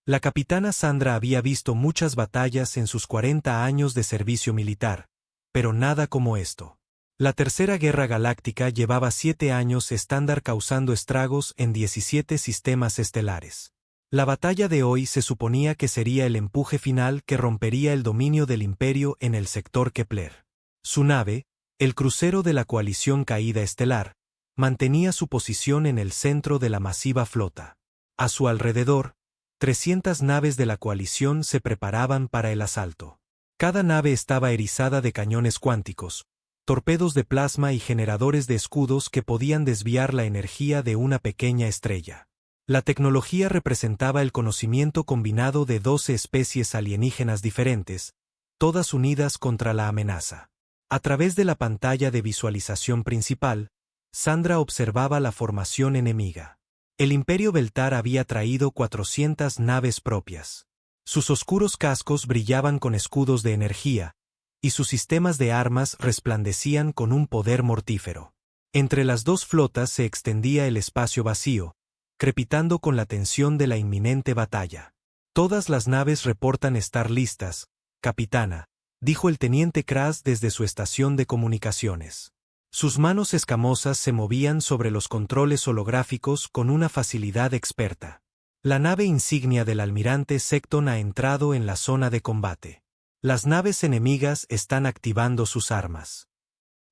La capitana Sandra había visto muchas batallas en sus 40 años de servicio militar, pero nada como esto. La Tercera Guerra Galáctica llevaba 7 años estándar causando estragos en 17 sistemas estelares. La batalla de hoy se suponía que sería el empuje final que rompería el dominio del Imperio en el sector Kepler. Su nave, el crucero de la coalición caída estelar, mantenía su posición en el centro de la masiva flota. A su alrededor, 300 naves de la coalición se preparaban para el asalto. Cada nave estaba erizada de cañones cuánticos, torpedos de plasma y generadores de escudos que podían desviar la energía de una pequeña estrella. La tecnología representaba el conocimiento combinado de 12 especies alienígenas diferentes, todas unidas contra la amenaza. A través de la pantalla de visualización principal, Sandra observaba la formación enemiga. El Imperio Beltar había traído 400 naves propias. Sus oscuros cascos brillaban con escudos de energía, y sus sistemas de armas resplandecían con un poder mortífero. Entre las dos flotas se extendía el espacio vacío, crepitando con la tensión de la inminente batalla. Todas las naves reportan estar listas, capitana, dijo el teniente Kras desde su estación de comunicaciones. Sus manos escamosas se movían sobre los controles holográficos con una facilidad experta. La nave insignia del almirante Secton ha entrado en la zona de combate. Las naves enemigas están activando sus armas.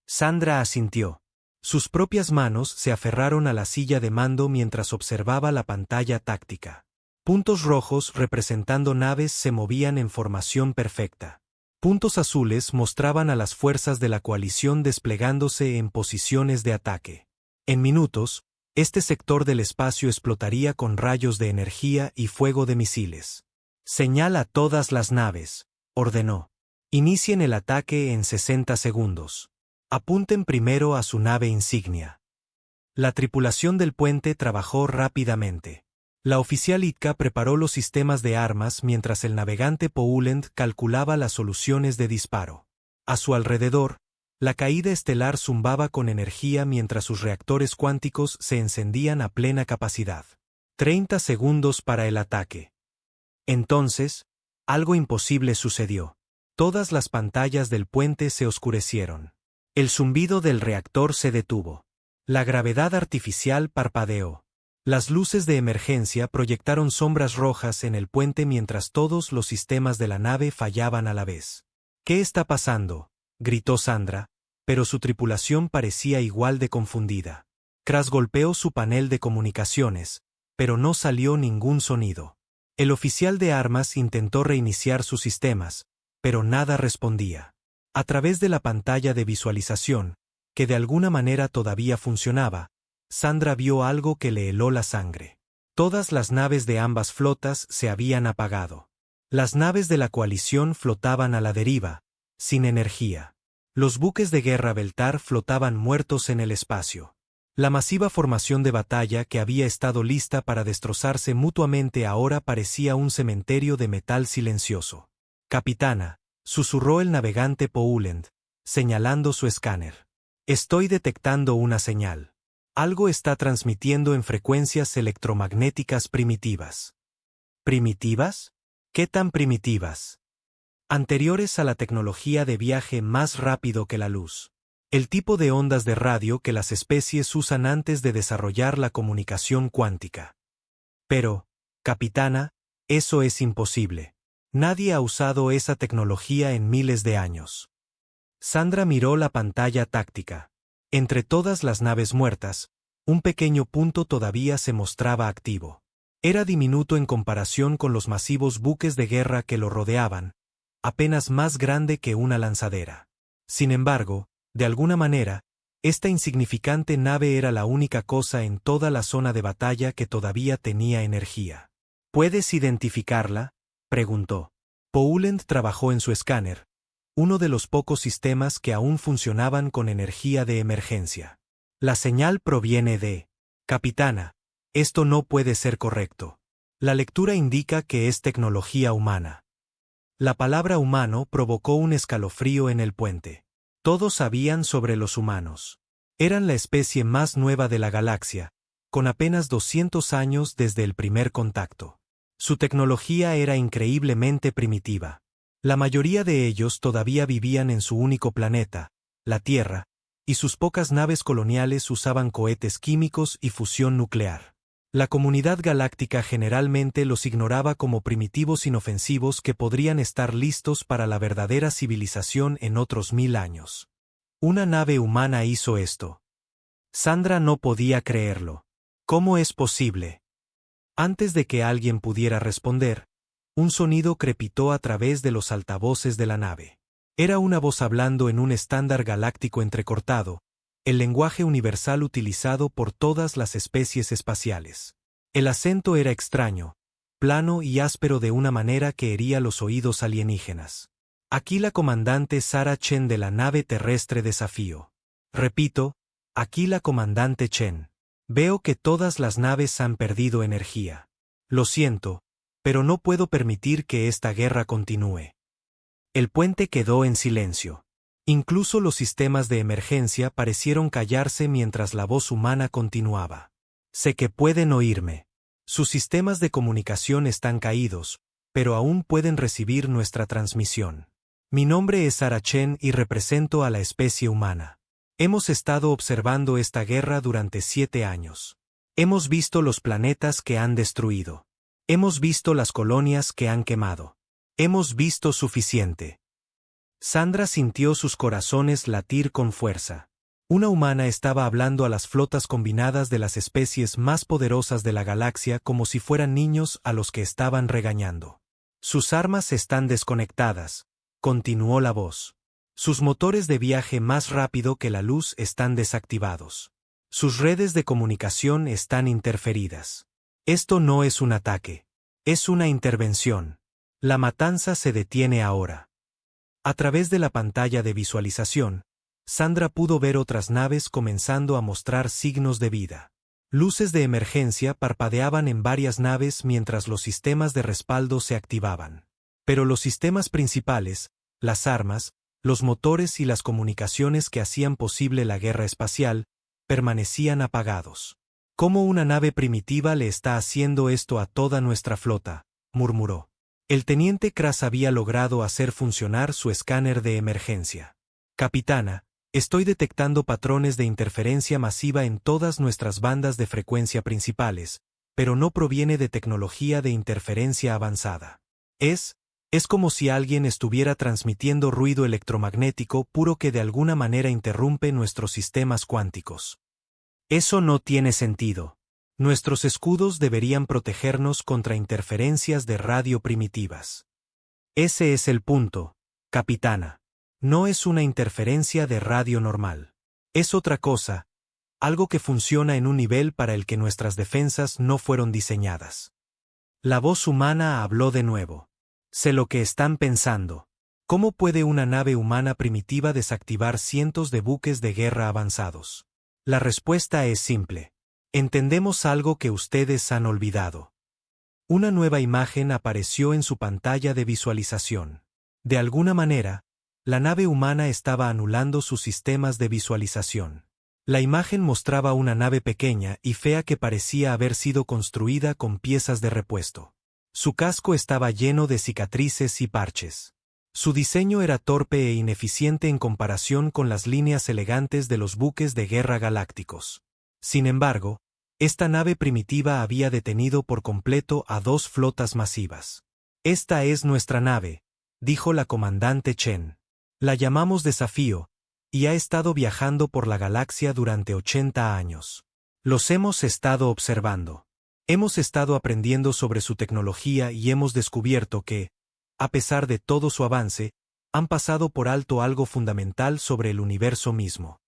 Sandra asintió. Sus propias manos se aferraron a la silla de mando mientras observaba la pantalla táctica. Puntos rojos representando naves se movían en formación perfecta. Puntos azules mostraban a las fuerzas de la coalición desplegándose en posiciones de ataque. En minutos, este sector del espacio explotaría con rayos de energía y fuego de misiles. Señala a todas las naves, ordenó. Inicien el ataque en 60 segundos. Apunten primero a su nave insignia. La tripulación del puente trabajó rápidamente. La oficial Itka preparó los sistemas de armas mientras el navegante Poulent calculaba las soluciones de disparo. A su alrededor, la caída estelar zumbaba con energía mientras sus reactores cuánticos se encendían a plena capacidad. 30 segundos para el ataque. Entonces, algo imposible sucedió. Todas las pantallas del puente se oscurecieron. El zumbido del reactor se detuvo. La gravedad artificial parpadeó. Las luces de emergencia proyectaron sombras rojas en el puente mientras todos los sistemas de la nave fallaban a la vez. ¿Qué está pasando?, gritó Sandra, pero su tripulación parecía igual de confundida. Kras golpeó su panel de comunicaciones, pero no salió ningún sonido. El oficial de armas intentó reiniciar sus sistemas, pero nada respondía. A través de la pantalla de visualización, que de alguna manera todavía funcionaba, Sandra vio algo que le heló la sangre. Todas las naves de ambas flotas se habían apagado. Las naves de la coalición flotaban a la deriva, sin energía. Los buques de guerra Beltar flotaban muertos en el espacio. La masiva formación de batalla que había estado lista para destrozarse mutuamente ahora parecía un cementerio de metal silencioso. Capitana, susurró el navegante Poulent, señalando su escáner. Estoy detectando una señal. Algo está transmitiendo en frecuencias electromagnéticas primitivas. ¿Primitivas? ¿Qué tan primitivas? Anteriores a la tecnología de viaje más rápido que la luz. El tipo de ondas de radio que las especies usan antes de desarrollar la comunicación cuántica. Pero, capitana, eso es imposible. Nadie ha usado esa tecnología en miles de años. Sandra miró la pantalla táctica. Entre todas las naves muertas, un pequeño punto todavía se mostraba activo. Era diminuto en comparación con los masivos buques de guerra que lo rodeaban, apenas más grande que una lanzadera. Sin embargo, de alguna manera, esta insignificante nave era la única cosa en toda la zona de batalla que todavía tenía energía. ¿Puedes identificarla?, preguntó. Poulent trabajó en su escáner, uno de los pocos sistemas que aún funcionaban con energía de emergencia. La señal proviene de... Capitana, esto no puede ser correcto. La lectura indica que es tecnología humana. La palabra humano provocó un escalofrío en el puente. Todos sabían sobre los humanos. Eran la especie más nueva de la galaxia, con apenas 200 años desde el primer contacto. Su tecnología era increíblemente primitiva. La mayoría de ellos todavía vivían en su único planeta, la Tierra, y sus pocas naves coloniales usaban cohetes químicos y fusión nuclear. La comunidad galáctica generalmente los ignoraba como primitivos inofensivos que podrían estar listos para la verdadera civilización en otros 1000 años. Una nave humana hizo esto. Sandra no podía creerlo. ¿Cómo es posible? Antes de que alguien pudiera responder, un sonido crepitó a través de los altavoces de la nave. Era una voz hablando en un estándar galáctico entrecortado, el lenguaje universal utilizado por todas las especies espaciales. El acento era extraño, plano y áspero de una manera que hería los oídos alienígenas. Aquí la comandante Sarah Chen de la nave terrestre Desafío. Repito, aquí la comandante Chen. Veo que todas las naves han perdido energía. Lo siento, pero no puedo permitir que esta guerra continúe. El puente quedó en silencio. Incluso los sistemas de emergencia parecieron callarse mientras la voz humana continuaba. Sé que pueden oírme. Sus sistemas de comunicación están caídos, pero aún pueden recibir nuestra transmisión. Mi nombre es Sarah Chen y represento a la especie humana. Hemos estado observando esta guerra durante 7 años. Hemos visto los planetas que han destruido. Hemos visto las colonias que han quemado. Hemos visto suficiente. Sandra sintió sus corazones latir con fuerza. Una humana estaba hablando a las flotas combinadas de las especies más poderosas de la galaxia como si fueran niños a los que estaban regañando. Sus armas están desconectadas, continuó la voz. Sus motores de viaje más rápido que la luz están desactivados. Sus redes de comunicación están interferidas. Esto no es un ataque. Es una intervención. La matanza se detiene ahora. A través de la pantalla de visualización, Sandra pudo ver otras naves comenzando a mostrar signos de vida. Luces de emergencia parpadeaban en varias naves mientras los sistemas de respaldo se activaban. Pero los sistemas principales, las armas, los motores y las comunicaciones que hacían posible la guerra espacial, permanecían apagados. ¿Cómo una nave primitiva le está haciendo esto a toda nuestra flota?, murmuró. El teniente Kras había logrado hacer funcionar su escáner de emergencia. Capitana, estoy detectando patrones de interferencia masiva en todas nuestras bandas de frecuencia principales, pero no proviene de tecnología de interferencia avanzada. Es como si alguien estuviera transmitiendo ruido electromagnético puro que de alguna manera interrumpe nuestros sistemas cuánticos. Eso no tiene sentido. Nuestros escudos deberían protegernos contra interferencias de radio primitivas. Ese es el punto, capitana. No es una interferencia de radio normal. Es otra cosa, algo que funciona en un nivel para el que nuestras defensas no fueron diseñadas. La voz humana habló de nuevo. Sé lo que están pensando. ¿Cómo puede una nave humana primitiva desactivar cientos de buques de guerra avanzados? La respuesta es simple. Entendemos algo que ustedes han olvidado. Una nueva imagen apareció en su pantalla de visualización. De alguna manera, la nave humana estaba anulando sus sistemas de visualización. La imagen mostraba una nave pequeña y fea que parecía haber sido construida con piezas de repuesto. Su casco estaba lleno de cicatrices y parches. Su diseño era torpe e ineficiente en comparación con las líneas elegantes de los buques de guerra galácticos. Sin embargo, esta nave primitiva había detenido por completo a 2 flotas masivas. Esta es nuestra nave, dijo la comandante Chen. La llamamos Desafío, y ha estado viajando por la galaxia durante 80 años. Los hemos estado observando. Hemos estado aprendiendo sobre su tecnología y hemos descubierto que, a pesar de todo su avance, han pasado por alto algo fundamental sobre el universo mismo.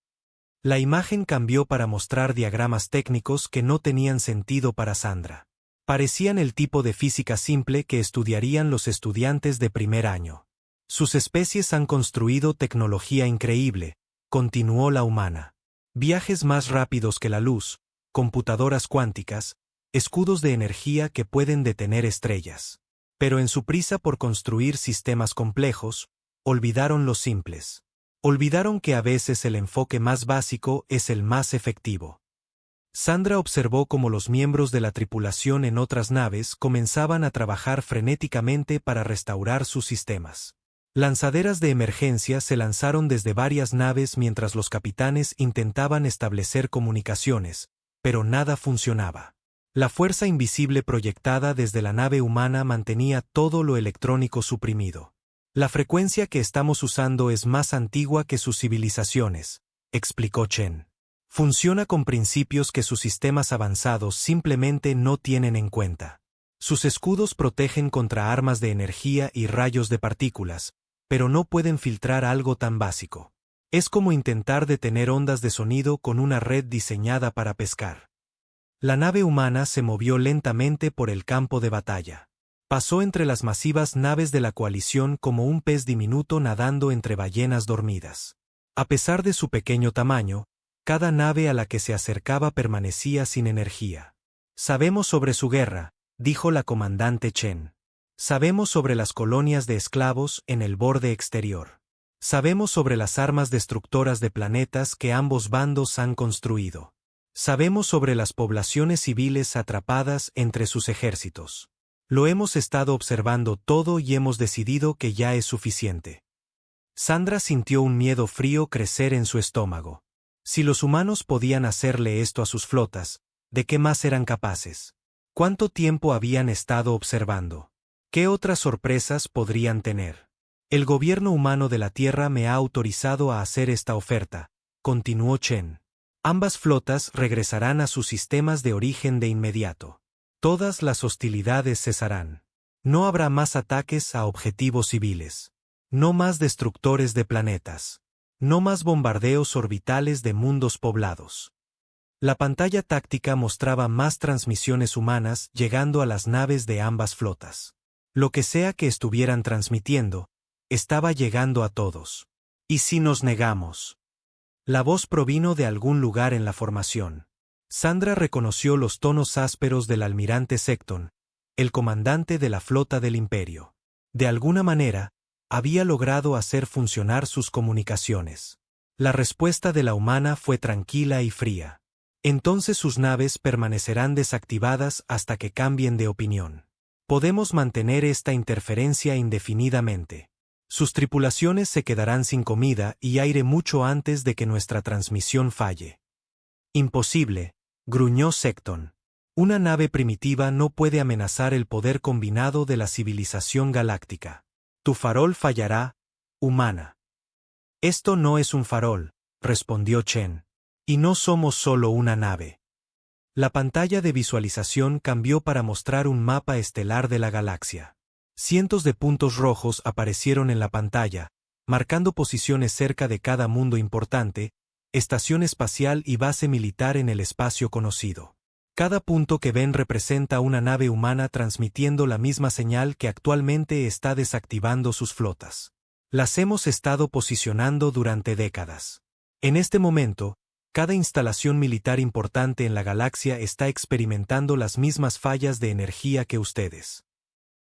La imagen cambió para mostrar diagramas técnicos que no tenían sentido para Sandra. Parecían el tipo de física simple que estudiarían los estudiantes de primer año. Sus especies han construido tecnología increíble, continuó la humana. Viajes más rápidos que la luz, computadoras cuánticas, escudos de energía que pueden detener estrellas. Pero en su prisa por construir sistemas complejos, olvidaron los simples. Olvidaron que a veces el enfoque más básico es el más efectivo. Sandra observó cómo los miembros de la tripulación en otras naves comenzaban a trabajar frenéticamente para restaurar sus sistemas. Lanzaderas de emergencia se lanzaron desde varias naves mientras los capitanes intentaban establecer comunicaciones, pero nada funcionaba. La fuerza invisible proyectada desde la nave humana mantenía todo lo electrónico suprimido. La frecuencia que estamos usando es más antigua que sus civilizaciones, explicó Chen. Funciona con principios que sus sistemas avanzados simplemente no tienen en cuenta. Sus escudos protegen contra armas de energía y rayos de partículas, pero no pueden filtrar algo tan básico. Es como intentar detener ondas de sonido con una red diseñada para pescar. La nave humana se movió lentamente por el campo de batalla. Pasó entre las masivas naves de la coalición como un pez diminuto nadando entre ballenas dormidas. A pesar de su pequeño tamaño, cada nave a la que se acercaba permanecía sin energía. Sabemos sobre su guerra, dijo la comandante Chen. Sabemos sobre las colonias de esclavos en el borde exterior. Sabemos sobre las armas destructoras de planetas que ambos bandos han construido. Sabemos sobre las poblaciones civiles atrapadas entre sus ejércitos. Lo hemos estado observando todo y hemos decidido que ya es suficiente. Sandra sintió un miedo frío crecer en su estómago. Si los humanos podían hacerle esto a sus flotas, ¿de qué más eran capaces? ¿Cuánto tiempo habían estado observando? ¿Qué otras sorpresas podrían tener? El gobierno humano de la Tierra me ha autorizado a hacer esta oferta, continuó Chen. Ambas flotas regresarán a sus sistemas de origen de inmediato. Todas las hostilidades cesarán. No habrá más ataques a objetivos civiles. No más destructores de planetas. No más bombardeos orbitales de mundos poblados. La pantalla táctica mostraba más transmisiones humanas llegando a las naves de ambas flotas. Lo que sea que estuvieran transmitiendo, estaba llegando a todos. ¿Y si nos negamos? La voz provino de algún lugar en la formación. Sandra reconoció los tonos ásperos del almirante Secton, el comandante de la flota del Imperio. De alguna manera, había logrado hacer funcionar sus comunicaciones. La respuesta de la humana fue tranquila y fría. Entonces sus naves permanecerán desactivadas hasta que cambien de opinión. Podemos mantener esta interferencia indefinidamente. Sus tripulaciones se quedarán sin comida y aire mucho antes de que nuestra transmisión falle. Imposible, gruñó Secton. Una nave primitiva no puede amenazar el poder combinado de la civilización galáctica. Tu farol fallará, humana. Esto no es un farol, respondió Chen. Y no somos solo una nave. La pantalla de visualización cambió para mostrar un mapa estelar de la galaxia. Cientos de puntos rojos aparecieron en la pantalla, marcando posiciones cerca de cada mundo importante, estación espacial y base militar en el espacio conocido. Cada punto que ven representa una nave humana transmitiendo la misma señal que actualmente está desactivando sus flotas. Las hemos estado posicionando durante décadas. En este momento, cada instalación militar importante en la galaxia está experimentando las mismas fallas de energía que ustedes.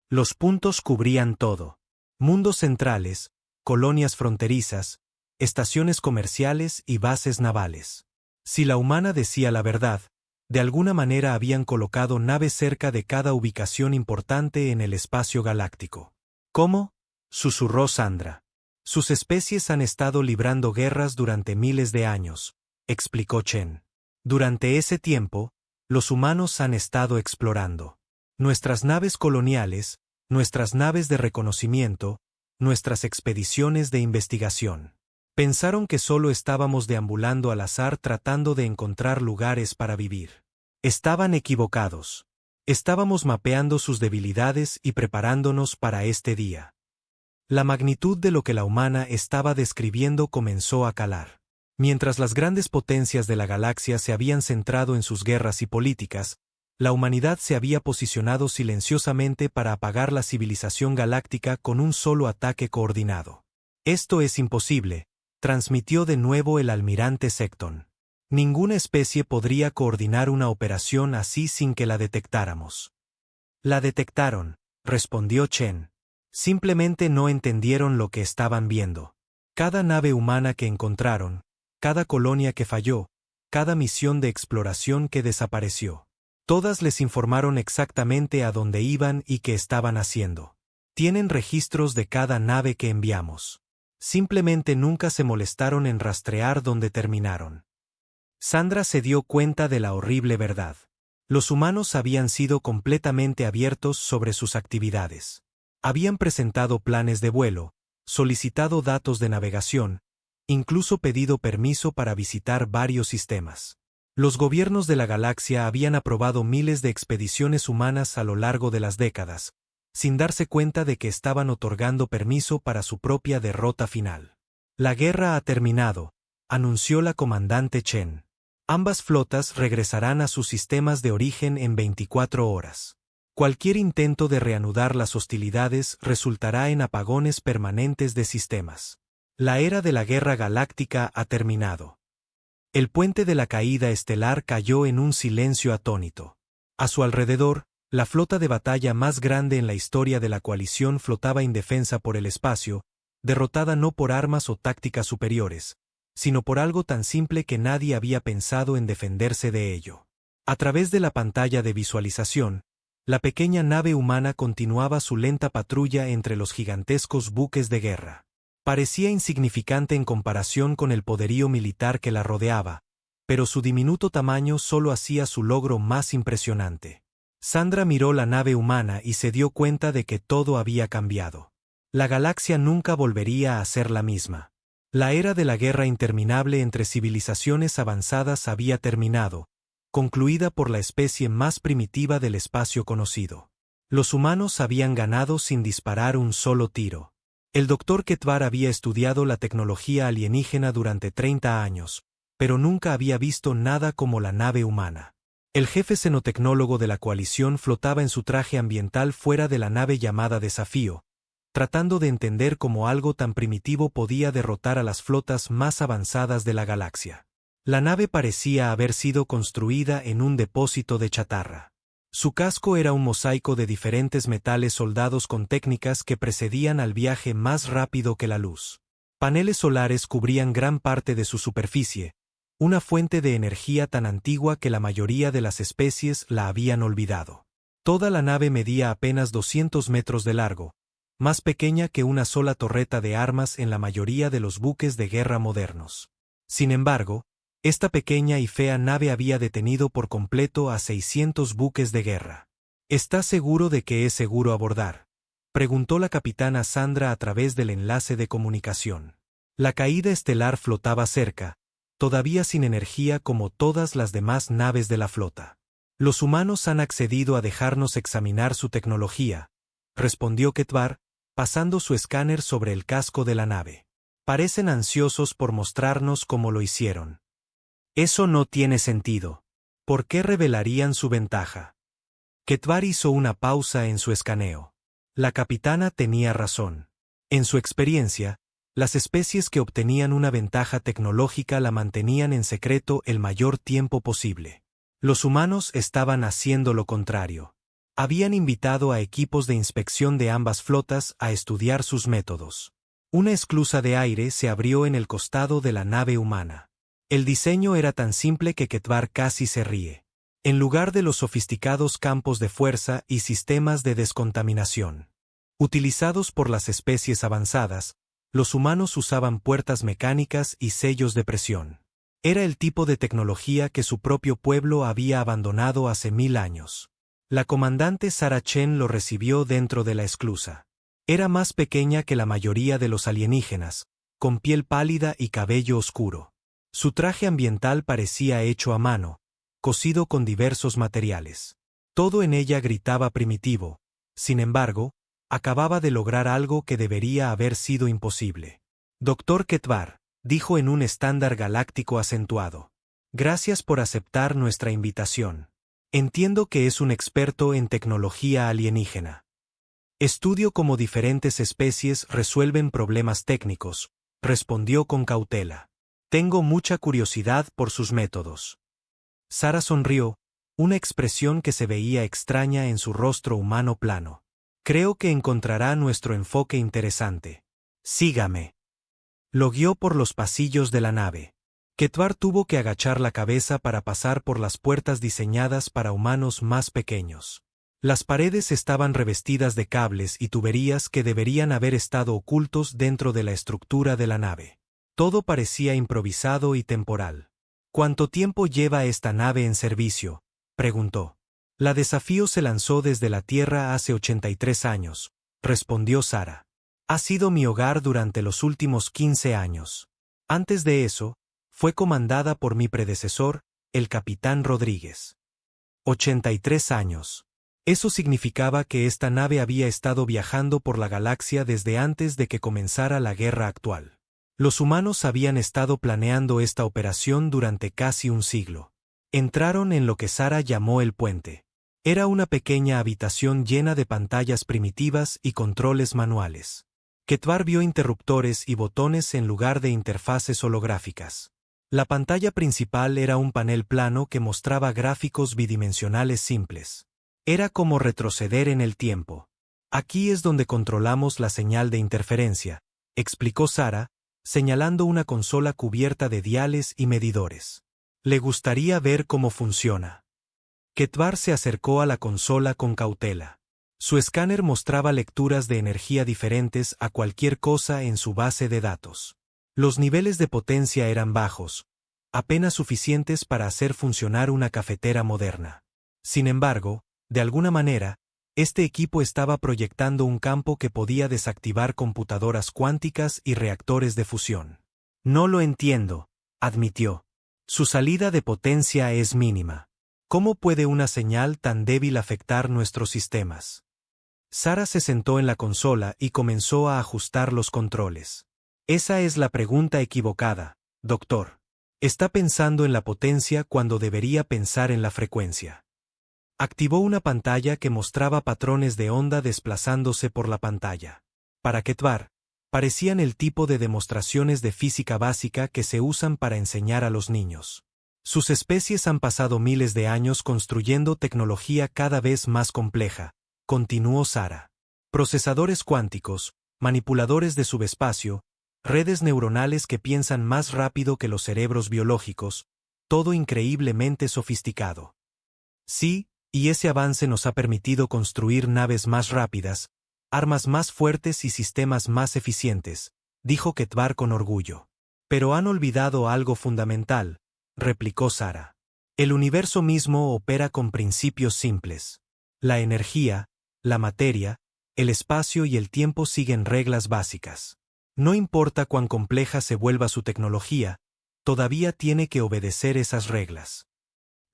Los puntos cubrían todo. Mundos centrales, colonias fronterizas, estaciones comerciales y bases navales. Si la humana decía la verdad, de alguna manera habían colocado naves cerca de cada ubicación importante en el espacio galáctico. ¿Cómo? Susurró Sandra. Sus especies han estado librando guerras durante miles de años, explicó Chen. Durante ese tiempo, los humanos han estado explorando. Nuestras naves coloniales, nuestras naves de reconocimiento, nuestras expediciones de investigación. Pensaron que solo estábamos deambulando al azar tratando de encontrar lugares para vivir. Estaban equivocados. Estábamos mapeando sus debilidades y preparándonos para este día. La magnitud de lo que la humana estaba describiendo comenzó a calar. Mientras las grandes potencias de la galaxia se habían centrado en sus guerras y políticas, la humanidad se había posicionado silenciosamente para apagar la civilización galáctica con un solo ataque coordinado. Esto es imposible, transmitió de nuevo el almirante Secton. Ninguna especie podría coordinar una operación así sin que la detectáramos. La detectaron, respondió Chen. Simplemente no entendieron lo que estaban viendo. Cada nave humana que encontraron, cada colonia que falló, cada misión de exploración que desapareció. Todas les informaron exactamente a dónde iban y qué estaban haciendo. Tienen registros de cada nave que enviamos. Simplemente nunca se molestaron en rastrear dónde terminaron. Sandra se dio cuenta de la horrible verdad. Los humanos habían sido completamente abiertos sobre sus actividades. Habían presentado planes de vuelo, solicitado datos de navegación, incluso pedido permiso para visitar varios sistemas. Los gobiernos de la galaxia habían aprobado miles de expediciones humanas a lo largo de las décadas, sin darse cuenta de que estaban otorgando permiso para su propia derrota final. La guerra ha terminado, anunció la comandante Chen. Ambas flotas regresarán a sus sistemas de origen en 24 horas. Cualquier intento de reanudar las hostilidades resultará en apagones permanentes de sistemas. La era de la guerra galáctica ha terminado. El puente de la caída estelar cayó en un silencio atónito. A su alrededor, la flota de batalla más grande en la historia de la coalición flotaba indefensa por el espacio, derrotada no por armas o tácticas superiores, sino por algo tan simple que nadie había pensado en defenderse de ello. A través de la pantalla de visualización, la pequeña nave humana continuaba su lenta patrulla entre los gigantescos buques de guerra. Parecía insignificante en comparación con el poderío militar que la rodeaba, pero su diminuto tamaño solo hacía su logro más impresionante. Sandra miró la nave humana y se dio cuenta de que todo había cambiado. La galaxia nunca volvería a ser la misma. La era de la guerra interminable entre civilizaciones avanzadas había terminado, concluida por la especie más primitiva del espacio conocido. Los humanos habían ganado sin disparar un solo tiro. El Dr. Ketvar había estudiado la tecnología alienígena durante 30 años, pero nunca había visto nada como la nave humana. El jefe xenotecnólogo de la coalición flotaba en su traje ambiental fuera de la nave llamada Desafío, tratando de entender cómo algo tan primitivo podía derrotar a las flotas más avanzadas de la galaxia. La nave parecía haber sido construida en un depósito de chatarra. Su casco era un mosaico de diferentes metales soldados con técnicas que precedían al viaje más rápido que la luz. Paneles solares cubrían gran parte de su superficie, una fuente de energía tan antigua que la mayoría de las especies la habían olvidado. Toda la nave medía apenas 200 metros de largo, más pequeña que una sola torreta de armas en la mayoría de los buques de guerra modernos. Sin embargo, esta pequeña y fea nave había detenido por completo a 600 buques de guerra. ¿Estás seguro de que es seguro abordar?, preguntó la capitana Sandra a través del enlace de comunicación. La caída estelar flotaba cerca, todavía sin energía como todas las demás naves de la flota. Los humanos han accedido a dejarnos examinar su tecnología, respondió Ketvar, pasando su escáner sobre el casco de la nave. Parecen ansiosos por mostrarnos cómo lo hicieron. Eso no tiene sentido. ¿Por qué revelarían su ventaja? Ketvar hizo una pausa en su escaneo. La capitana tenía razón. En su experiencia, las especies que obtenían una ventaja tecnológica la mantenían en secreto el mayor tiempo posible. Los humanos estaban haciendo lo contrario. Habían invitado a equipos de inspección de ambas flotas a estudiar sus métodos. Una esclusa de aire se abrió en el costado de la nave humana. El diseño era tan simple que Ketvar casi se ríe. En lugar de los sofisticados campos de fuerza y sistemas de descontaminación utilizados por las especies avanzadas, los humanos usaban puertas mecánicas y sellos de presión. Era el tipo de tecnología que su propio pueblo había abandonado hace 1000 años. La comandante Sarah Chen lo recibió dentro de la esclusa. Era más pequeña que la mayoría de los alienígenas, con piel pálida y cabello oscuro. Su traje ambiental parecía hecho a mano, cosido con diversos materiales. Todo en ella gritaba primitivo. Sin embargo, acababa de lograr algo que debería haber sido imposible. Dr. Ketvar, dijo en un estándar galáctico acentuado. Gracias por aceptar nuestra invitación. Entiendo que es un experto en tecnología alienígena. Estudio cómo diferentes especies resuelven problemas técnicos, respondió con cautela. Tengo mucha curiosidad por sus métodos. Sara sonrió, una expresión que se veía extraña en su rostro humano plano. Creo que encontrará nuestro enfoque interesante. Sígame. Lo guió por los pasillos de la nave. Ketvar tuvo que agachar la cabeza para pasar por las puertas diseñadas para humanos más pequeños. Las paredes estaban revestidas de cables y tuberías que deberían haber estado ocultos dentro de la estructura de la nave. Todo parecía improvisado y temporal. ¿Cuánto tiempo lleva esta nave en servicio?, preguntó. La Desafío se lanzó desde la Tierra hace 83 años, respondió Sara. Ha sido mi hogar durante los últimos 15 años. Antes de eso, fue comandada por mi predecesor, el capitán Rodríguez. 83 años. Eso significaba que esta nave había estado viajando por la galaxia desde antes de que comenzara la guerra actual. Los humanos habían estado planeando esta operación durante casi un siglo. Entraron en lo que Sara llamó el puente. Era una pequeña habitación llena de pantallas primitivas y controles manuales. Ketvar vio interruptores y botones en lugar de interfaces holográficas. La pantalla principal era un panel plano que mostraba gráficos bidimensionales simples. Era como retroceder en el tiempo. Aquí es donde controlamos la señal de interferencia, explicó Sara, señalando una consola cubierta de diales y medidores. Le gustaría ver cómo funciona. Ketvar se acercó a la consola con cautela. Su escáner mostraba lecturas de energía diferentes a cualquier cosa en su base de datos. Los niveles de potencia eran bajos, apenas suficientes para hacer funcionar una cafetera moderna. Sin embargo, de alguna manera, este equipo estaba proyectando un campo que podía desactivar computadoras cuánticas y reactores de fusión. No lo entiendo, admitió. Su salida de potencia es mínima. ¿Cómo puede una señal tan débil afectar nuestros sistemas? Sara se sentó en la consola y comenzó a ajustar los controles. Esa es la pregunta equivocada, doctor. Está pensando en la potencia cuando debería pensar en la frecuencia. Activó una pantalla que mostraba patrones de onda desplazándose por la pantalla. Para Ketvar, parecían el tipo de demostraciones de física básica que se usan para enseñar a los niños. Sus especies han pasado miles de años construyendo tecnología cada vez más compleja, continuó Sara. Procesadores cuánticos, manipuladores de subespacio, redes neuronales que piensan más rápido que los cerebros biológicos, todo increíblemente sofisticado. Sí, y ese avance nos ha permitido construir naves más rápidas, armas más fuertes y sistemas más eficientes, dijo Ketvar con orgullo. Pero han olvidado algo fundamental, replicó Sara. El universo mismo opera con principios simples. La energía, la materia, el espacio y el tiempo siguen reglas básicas. No importa cuán compleja se vuelva su tecnología, todavía tiene que obedecer esas reglas.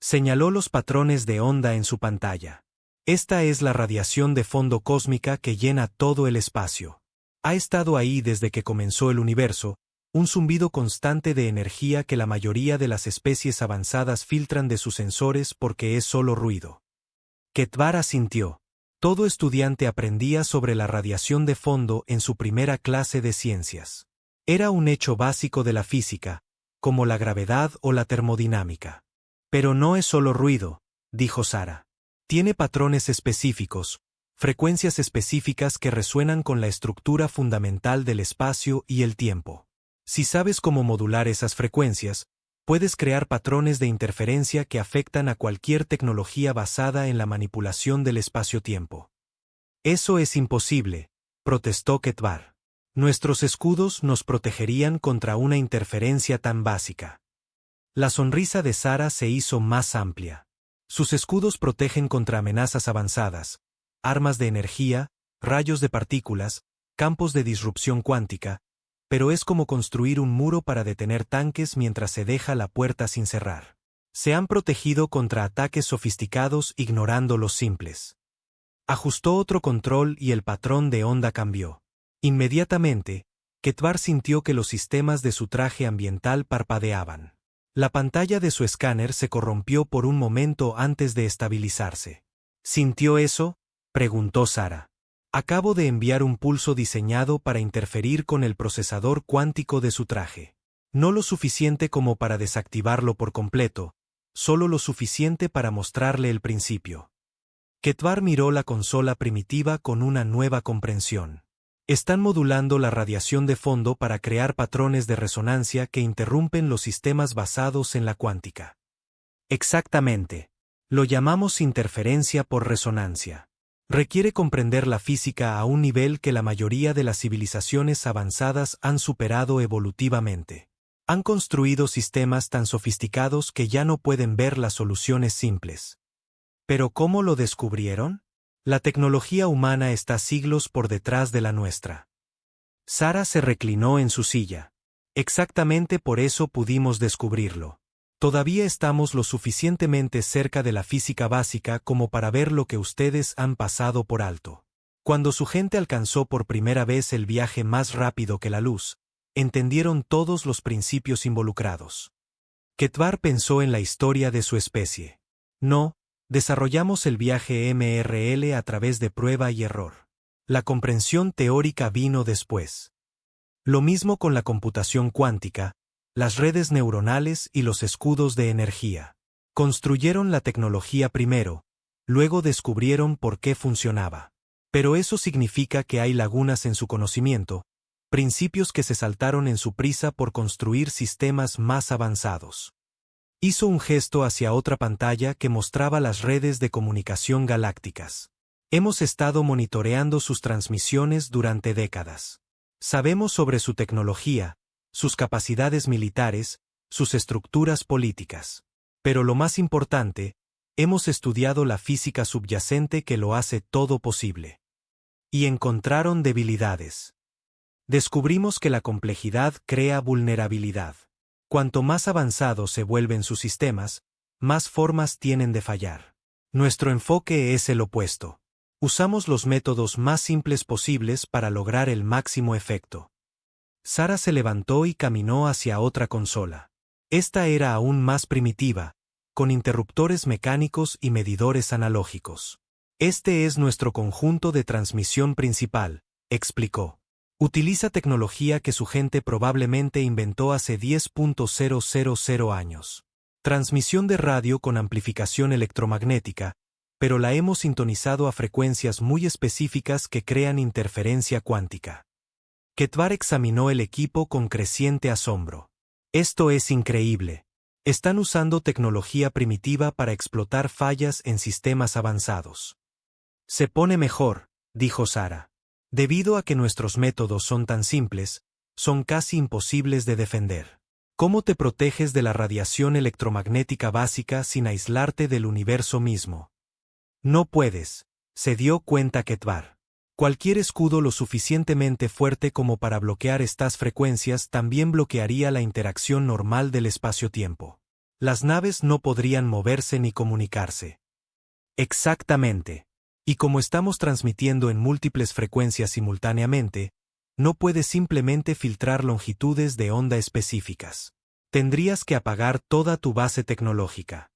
Señaló los patrones de onda en su pantalla. Esta es la radiación de fondo cósmica que llena todo el espacio. Ha estado ahí desde que comenzó el universo, un zumbido constante de energía que la mayoría de las especies avanzadas filtran de sus sensores porque es solo ruido. Ketvar asintió. Todo estudiante aprendía sobre la radiación de fondo en su primera clase de ciencias. Era un hecho básico de la física, como la gravedad o la termodinámica. Pero no es solo ruido, dijo Sara. Tiene patrones específicos, frecuencias específicas que resuenan con la estructura fundamental del espacio y el tiempo. Si sabes cómo modular esas frecuencias, puedes crear patrones de interferencia que afectan a cualquier tecnología basada en la manipulación del espacio-tiempo. Eso es imposible, protestó Ketvar. Nuestros escudos nos protegerían contra una interferencia tan básica. La sonrisa de Sara se hizo más amplia. Sus escudos protegen contra amenazas avanzadas, armas de energía, rayos de partículas, campos de disrupción cuántica, pero es como construir un muro para detener tanques mientras se deja la puerta sin cerrar. Se han protegido contra ataques sofisticados ignorando los simples. Ajustó otro control y el patrón de onda cambió. Inmediatamente, Ketvar sintió que los sistemas de su traje ambiental parpadeaban. La pantalla de su escáner se corrompió por un momento antes de estabilizarse. ¿Sintió eso?, preguntó Sara. Acabo de enviar un pulso diseñado para interferir con el procesador cuántico de su traje. No lo suficiente como para desactivarlo por completo, solo lo suficiente para mostrarle el principio. Ketvar miró la consola primitiva con una nueva comprensión. Están modulando la radiación de fondo para crear patrones de resonancia que interrumpen los sistemas basados en la cuántica. Exactamente. Lo llamamos interferencia por resonancia. Requiere comprender la física a un nivel que la mayoría de las civilizaciones avanzadas han superado evolutivamente. Han construido sistemas tan sofisticados que ya no pueden ver las soluciones simples. ¿Pero cómo lo descubrieron? La tecnología humana está siglos por detrás de la nuestra. Sara se reclinó en su silla. Exactamente por eso pudimos descubrirlo. Todavía estamos lo suficientemente cerca de la física básica como para ver lo que ustedes han pasado por alto. Cuando su gente alcanzó por primera vez el viaje más rápido que la luz, entendieron todos los principios involucrados. Ketvar pensó en la historia de su especie. No, desarrollamos el viaje MRL a través de prueba y error. La comprensión teórica vino después. Lo mismo con la computación cuántica, las redes neuronales y los escudos de energía. Construyeron la tecnología primero, luego descubrieron por qué funcionaba. Pero eso significa que hay lagunas en su conocimiento, principios que se saltaron en su prisa por construir sistemas más avanzados. Hizo un gesto hacia otra pantalla que mostraba las redes de comunicación galácticas. Hemos estado monitoreando sus transmisiones durante décadas. Sabemos sobre su tecnología, sus capacidades militares, sus estructuras políticas. Pero lo más importante, hemos estudiado la física subyacente que lo hace todo posible. Y encontraron debilidades. Descubrimos que la complejidad crea vulnerabilidad. Cuanto más avanzados se vuelven sus sistemas, más formas tienen de fallar. Nuestro enfoque es el opuesto. Usamos los métodos más simples posibles para lograr el máximo efecto. Sara se levantó y caminó hacia otra consola. Esta era aún más primitiva, con interruptores mecánicos y medidores analógicos. Este es nuestro conjunto de transmisión principal, explicó. Utiliza tecnología que su gente probablemente inventó hace 10.000 años. Transmisión de radio con amplificación electromagnética, pero la hemos sintonizado a frecuencias muy específicas que crean interferencia cuántica. Ketvar examinó el equipo con creciente asombro. Esto es increíble. Están usando tecnología primitiva para explotar fallas en sistemas avanzados. Se pone mejor, dijo Sara. Debido a que nuestros métodos son tan simples, son casi imposibles de defender. ¿Cómo te proteges de la radiación electromagnética básica sin aislarte del universo mismo? No puedes, se dio cuenta Ketvar. Cualquier escudo lo suficientemente fuerte como para bloquear estas frecuencias también bloquearía la interacción normal del espacio-tiempo. Las naves no podrían moverse ni comunicarse. Exactamente. Y como estamos transmitiendo en múltiples frecuencias simultáneamente, no puedes simplemente filtrar longitudes de onda específicas. Tendrías que apagar toda tu base tecnológica.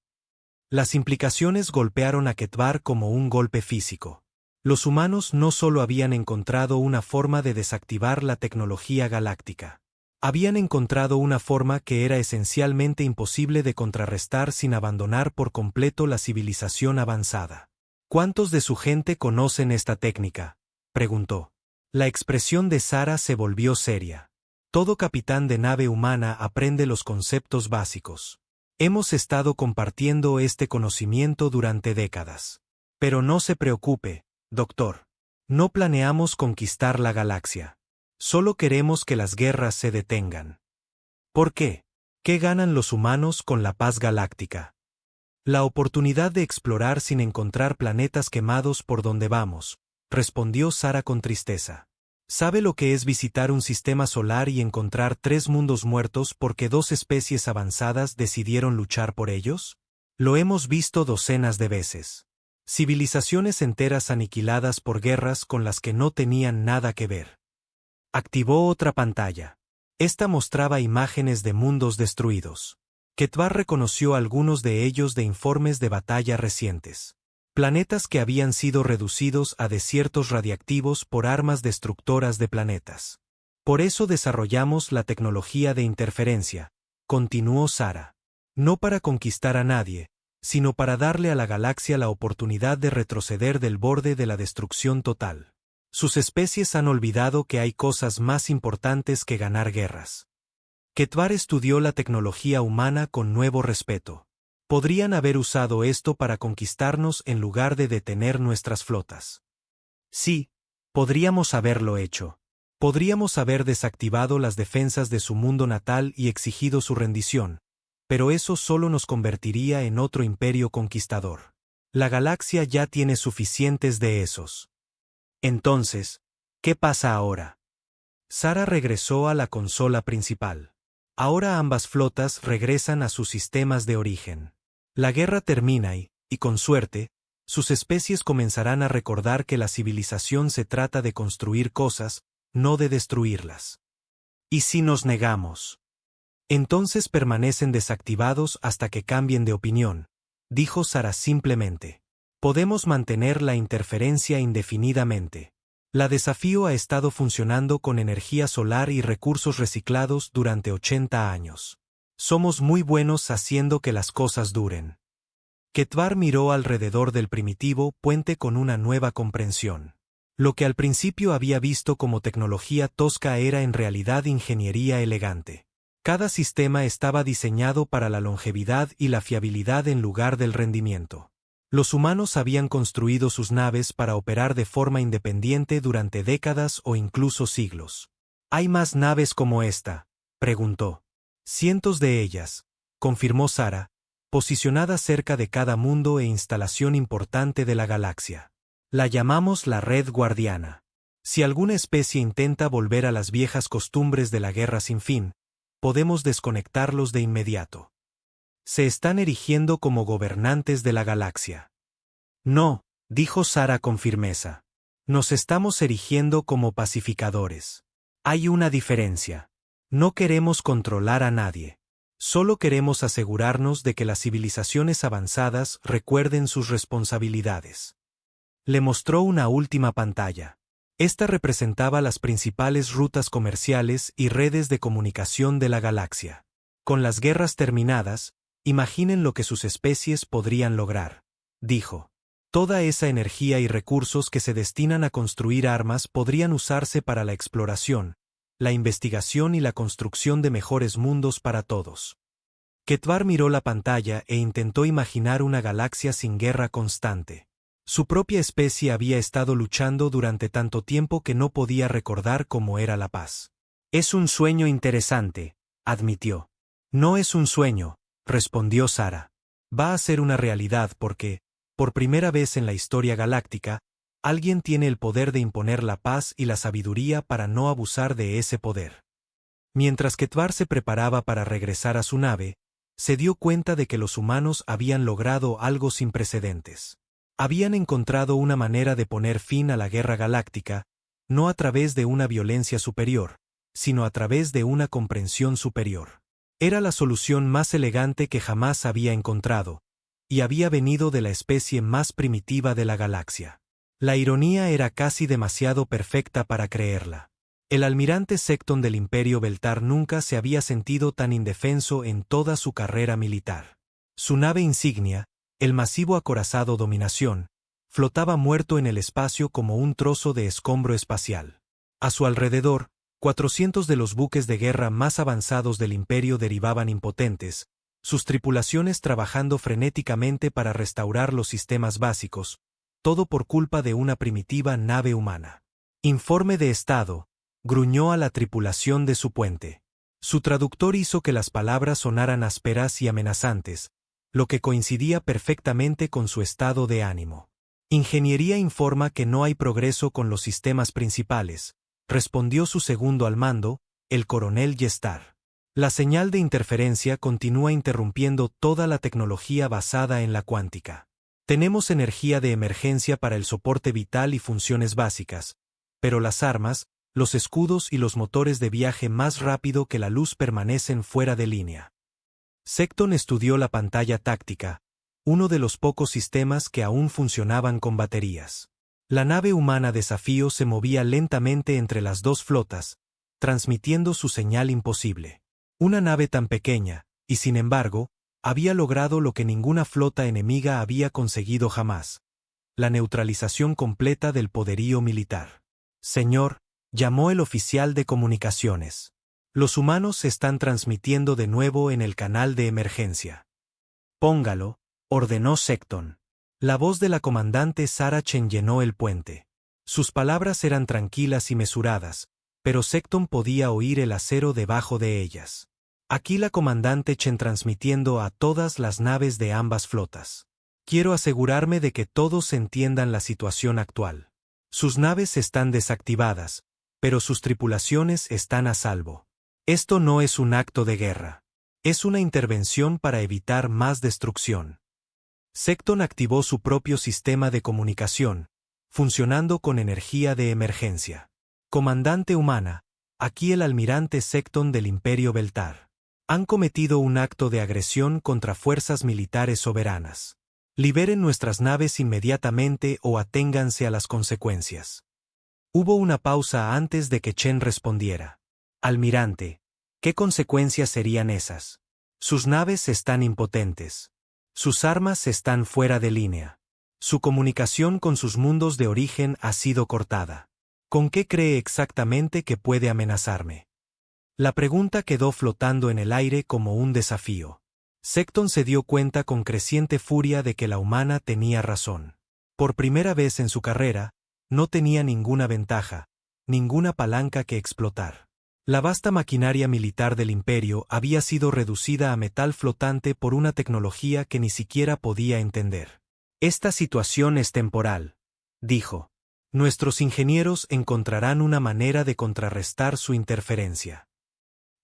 Las implicaciones golpearon a Ketvar como un golpe físico. Los humanos no solo habían encontrado una forma de desactivar la tecnología galáctica. Habían encontrado una forma que era esencialmente imposible de contrarrestar sin abandonar por completo la civilización avanzada. ¿Cuántos de su gente conocen esta técnica?, preguntó. La expresión de Sara se volvió seria. Todo capitán de nave humana aprende los conceptos básicos. Hemos estado compartiendo este conocimiento durante décadas. Pero no se preocupe, doctor. No planeamos conquistar la galaxia. Solo queremos que las guerras se detengan. ¿Por qué? ¿Qué ganan los humanos con la paz galáctica? La oportunidad de explorar sin encontrar planetas quemados por donde vamos, respondió Sara con tristeza. ¿Sabe lo que es visitar un sistema solar y encontrar 3 mundos muertos porque 2 especies avanzadas decidieron luchar por ellos? Lo hemos visto docenas de veces. Civilizaciones enteras aniquiladas por guerras con las que no tenían nada que ver. Activó otra pantalla. Esta mostraba imágenes de mundos destruidos. Ketvar reconoció algunos de ellos de informes de batalla recientes. Planetas que habían sido reducidos a desiertos radiactivos por armas destructoras de planetas. Por eso desarrollamos la tecnología de interferencia, continuó Sara. No para conquistar a nadie, sino para darle a la galaxia la oportunidad de retroceder del borde de la destrucción total. Sus especies han olvidado que hay cosas más importantes que ganar guerras. Ketvar estudió la tecnología humana con nuevo respeto. Podrían haber usado esto para conquistarnos en lugar de detener nuestras flotas. Sí, podríamos haberlo hecho. Podríamos haber desactivado las defensas de su mundo natal y exigido su rendición, pero eso solo nos convertiría en otro imperio conquistador. La galaxia ya tiene suficientes de esos. Entonces, ¿qué pasa ahora? Sara regresó a la consola principal. Ahora ambas flotas regresan a sus sistemas de origen. La guerra termina y, con suerte, sus especies comenzarán a recordar que la civilización se trata de construir cosas, no de destruirlas. ¿Y si nos negamos? Entonces permanecen desactivados hasta que cambien de opinión, dijo Sara simplemente. Podemos mantener la interferencia indefinidamente. La desafío ha estado funcionando con energía solar y recursos reciclados durante 80 años. Somos muy buenos haciendo que las cosas duren. Ketvar miró alrededor del primitivo puente con una nueva comprensión. Lo que al principio había visto como tecnología tosca era en realidad ingeniería elegante. Cada sistema estaba diseñado para la longevidad y la fiabilidad en lugar del rendimiento. Los humanos habían construido sus naves para operar de forma independiente durante décadas o incluso siglos. ¿Hay más naves como esta?, preguntó. Cientos de ellas, confirmó Sara, posicionadas cerca de cada mundo e instalación importante de la galaxia. La llamamos la Red Guardiana. Si alguna especie intenta volver a las viejas costumbres de la guerra sin fin, podemos desconectarlos de inmediato. Se están erigiendo como gobernantes de la galaxia. No, dijo Sara con firmeza. Nos estamos erigiendo como pacificadores. Hay una diferencia. No queremos controlar a nadie. Solo queremos asegurarnos de que las civilizaciones avanzadas recuerden sus responsabilidades. Le mostró una última pantalla. Esta representaba las principales rutas comerciales y redes de comunicación de la galaxia. Con las guerras terminadas, imaginen lo que sus especies podrían lograr, dijo. Toda esa energía y recursos que se destinan a construir armas podrían usarse para la exploración, la investigación y la construcción de mejores mundos para todos. Ketvar miró la pantalla e intentó imaginar una galaxia sin guerra constante. Su propia especie había estado luchando durante tanto tiempo que no podía recordar cómo era la paz. Es un sueño interesante, admitió. No es un sueño, respondió Sara. Va a ser una realidad porque, por primera vez en la historia galáctica, alguien tiene el poder de imponer la paz y la sabiduría para no abusar de ese poder. Mientras Ketvar se preparaba para regresar a su nave, se dio cuenta de que los humanos habían logrado algo sin precedentes. Habían encontrado una manera de poner fin a la guerra galáctica, no a través de una violencia superior, sino a través de una comprensión superior. Era la solución más elegante que jamás había encontrado, y había venido de la especie más primitiva de la galaxia. La ironía era casi demasiado perfecta para creerla. El almirante Secton del Imperio Beltar nunca se había sentido tan indefenso en toda su carrera militar. Su nave insignia, el masivo acorazado Dominación, flotaba muerto en el espacio como un trozo de escombro espacial. A su alrededor, 400 de los buques de guerra más avanzados del imperio derivaban impotentes, sus tripulaciones trabajando frenéticamente para restaurar los sistemas básicos, todo por culpa de una primitiva nave humana. Informe de estado, gruñó a la tripulación de su puente. Su traductor hizo que las palabras sonaran ásperas y amenazantes, lo que coincidía perfectamente con su estado de ánimo. Ingeniería informa que no hay progreso con los sistemas principales, respondió su segundo al mando, el coronel Yestar. La señal de interferencia continúa interrumpiendo toda la tecnología basada en la cuántica. Tenemos energía de emergencia para el soporte vital y funciones básicas, pero las armas, los escudos y los motores de viaje más rápido que la luz permanecen fuera de línea. Secton estudió la pantalla táctica, uno de los pocos sistemas que aún funcionaban con baterías. La nave humana Desafío se movía lentamente entre las dos flotas, transmitiendo su señal imposible. Una nave tan pequeña, y sin embargo, había logrado lo que ninguna flota enemiga había conseguido jamás: la neutralización completa del poderío militar. Señor, llamó el oficial de comunicaciones. Los humanos están transmitiendo de nuevo en el canal de emergencia. Póngalo, ordenó Secton. La voz de la comandante Sarah Chen llenó el puente. Sus palabras eran tranquilas y mesuradas, pero Secton podía oír el acero debajo de ellas. Aquí la comandante Chen transmitiendo a todas las naves de ambas flotas. Quiero asegurarme de que todos entiendan la situación actual. Sus naves están desactivadas, pero sus tripulaciones están a salvo. Esto no es un acto de guerra. Es una intervención para evitar más destrucción. Secton activó su propio sistema de comunicación, funcionando con energía de emergencia. Comandante humana, aquí el almirante Secton del Imperio Beltar. Han cometido un acto de agresión contra fuerzas militares soberanas. Liberen nuestras naves inmediatamente o aténganse a las consecuencias. Hubo una pausa antes de que Chen respondiera. Almirante, ¿qué consecuencias serían esas? Sus naves están impotentes. Sus armas están fuera de línea. Su comunicación con sus mundos de origen ha sido cortada. ¿Con qué cree exactamente que puede amenazarme? La pregunta quedó flotando en el aire como un desafío. Secton se dio cuenta con creciente furia de que la humana tenía razón. Por primera vez en su carrera, no tenía ninguna ventaja, ninguna palanca que explotar. La vasta maquinaria militar del imperio había sido reducida a metal flotante por una tecnología que ni siquiera podía entender. Esta situación es temporal, dijo. Nuestros ingenieros encontrarán una manera de contrarrestar su interferencia.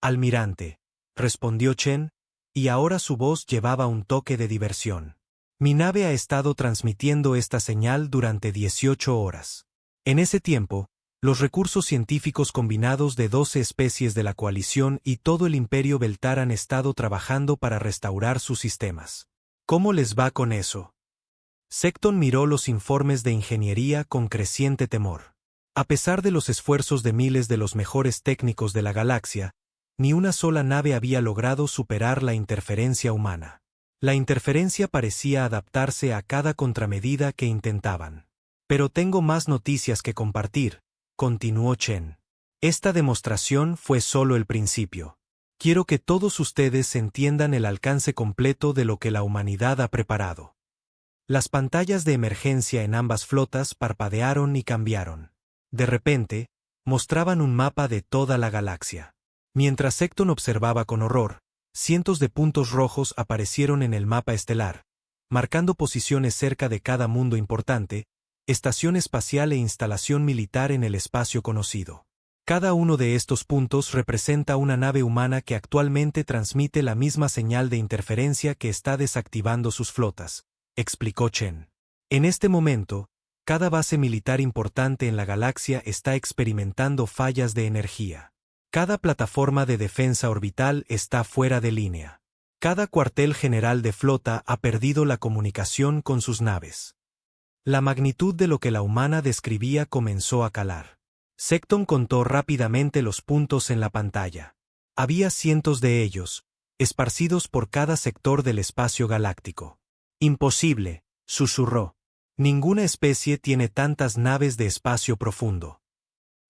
Almirante, respondió Chen, y ahora su voz llevaba un toque de diversión. Mi nave ha estado transmitiendo esta señal durante 18 horas. En ese tiempo, los recursos científicos combinados de 12 especies de la coalición y todo el Imperio Beltar han estado trabajando para restaurar sus sistemas. ¿Cómo les va con eso? Secton miró los informes de ingeniería con creciente temor. A pesar de los esfuerzos de miles de los mejores técnicos de la galaxia, ni una sola nave había logrado superar la interferencia humana. La interferencia parecía adaptarse a cada contramedida que intentaban. Pero tengo más noticias que compartir, continuó Chen. Esta demostración fue solo el principio. Quiero que todos ustedes entiendan el alcance completo de lo que la humanidad ha preparado. Las pantallas de emergencia en ambas flotas parpadearon y cambiaron. De repente, mostraban un mapa de toda la galaxia. Mientras Secton observaba con horror, cientos de puntos rojos aparecieron en el mapa estelar, marcando posiciones cerca de cada mundo importante, estación espacial e instalación militar en el espacio conocido. Cada uno de estos puntos representa una nave humana que actualmente transmite la misma señal de interferencia que está desactivando sus flotas, explicó Chen. En este momento, cada base militar importante en la galaxia está experimentando fallas de energía. Cada plataforma de defensa orbital está fuera de línea. Cada cuartel general de flota ha perdido la comunicación con sus naves. La magnitud de lo que la humana describía comenzó a calar. Secton contó rápidamente los puntos en la pantalla. Había cientos de ellos, esparcidos por cada sector del espacio galáctico. Imposible, susurró. Ninguna especie tiene tantas naves de espacio profundo.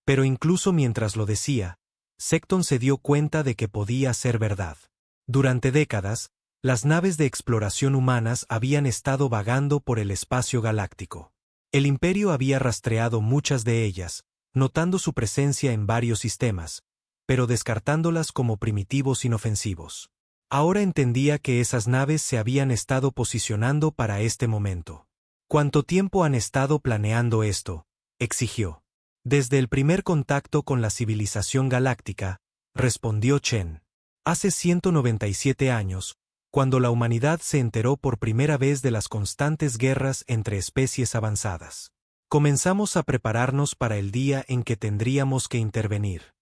Pero incluso mientras lo decía, Secton se dio cuenta de que podía ser verdad. Durante décadas, las naves de exploración humanas habían estado vagando por el espacio galáctico. El Imperio había rastreado muchas de ellas, notando su presencia en varios sistemas, pero descartándolas como primitivos inofensivos. Ahora entendía que esas naves se habían estado posicionando para este momento. ¿Cuánto tiempo han estado planeando esto?, exigió. Desde el primer contacto con la civilización galáctica, respondió Chen. Hace 197 años, cuando la humanidad se enteró por primera vez de las constantes guerras entre especies avanzadas. Comenzamos a prepararnos para el día en que tendríamos que intervenir.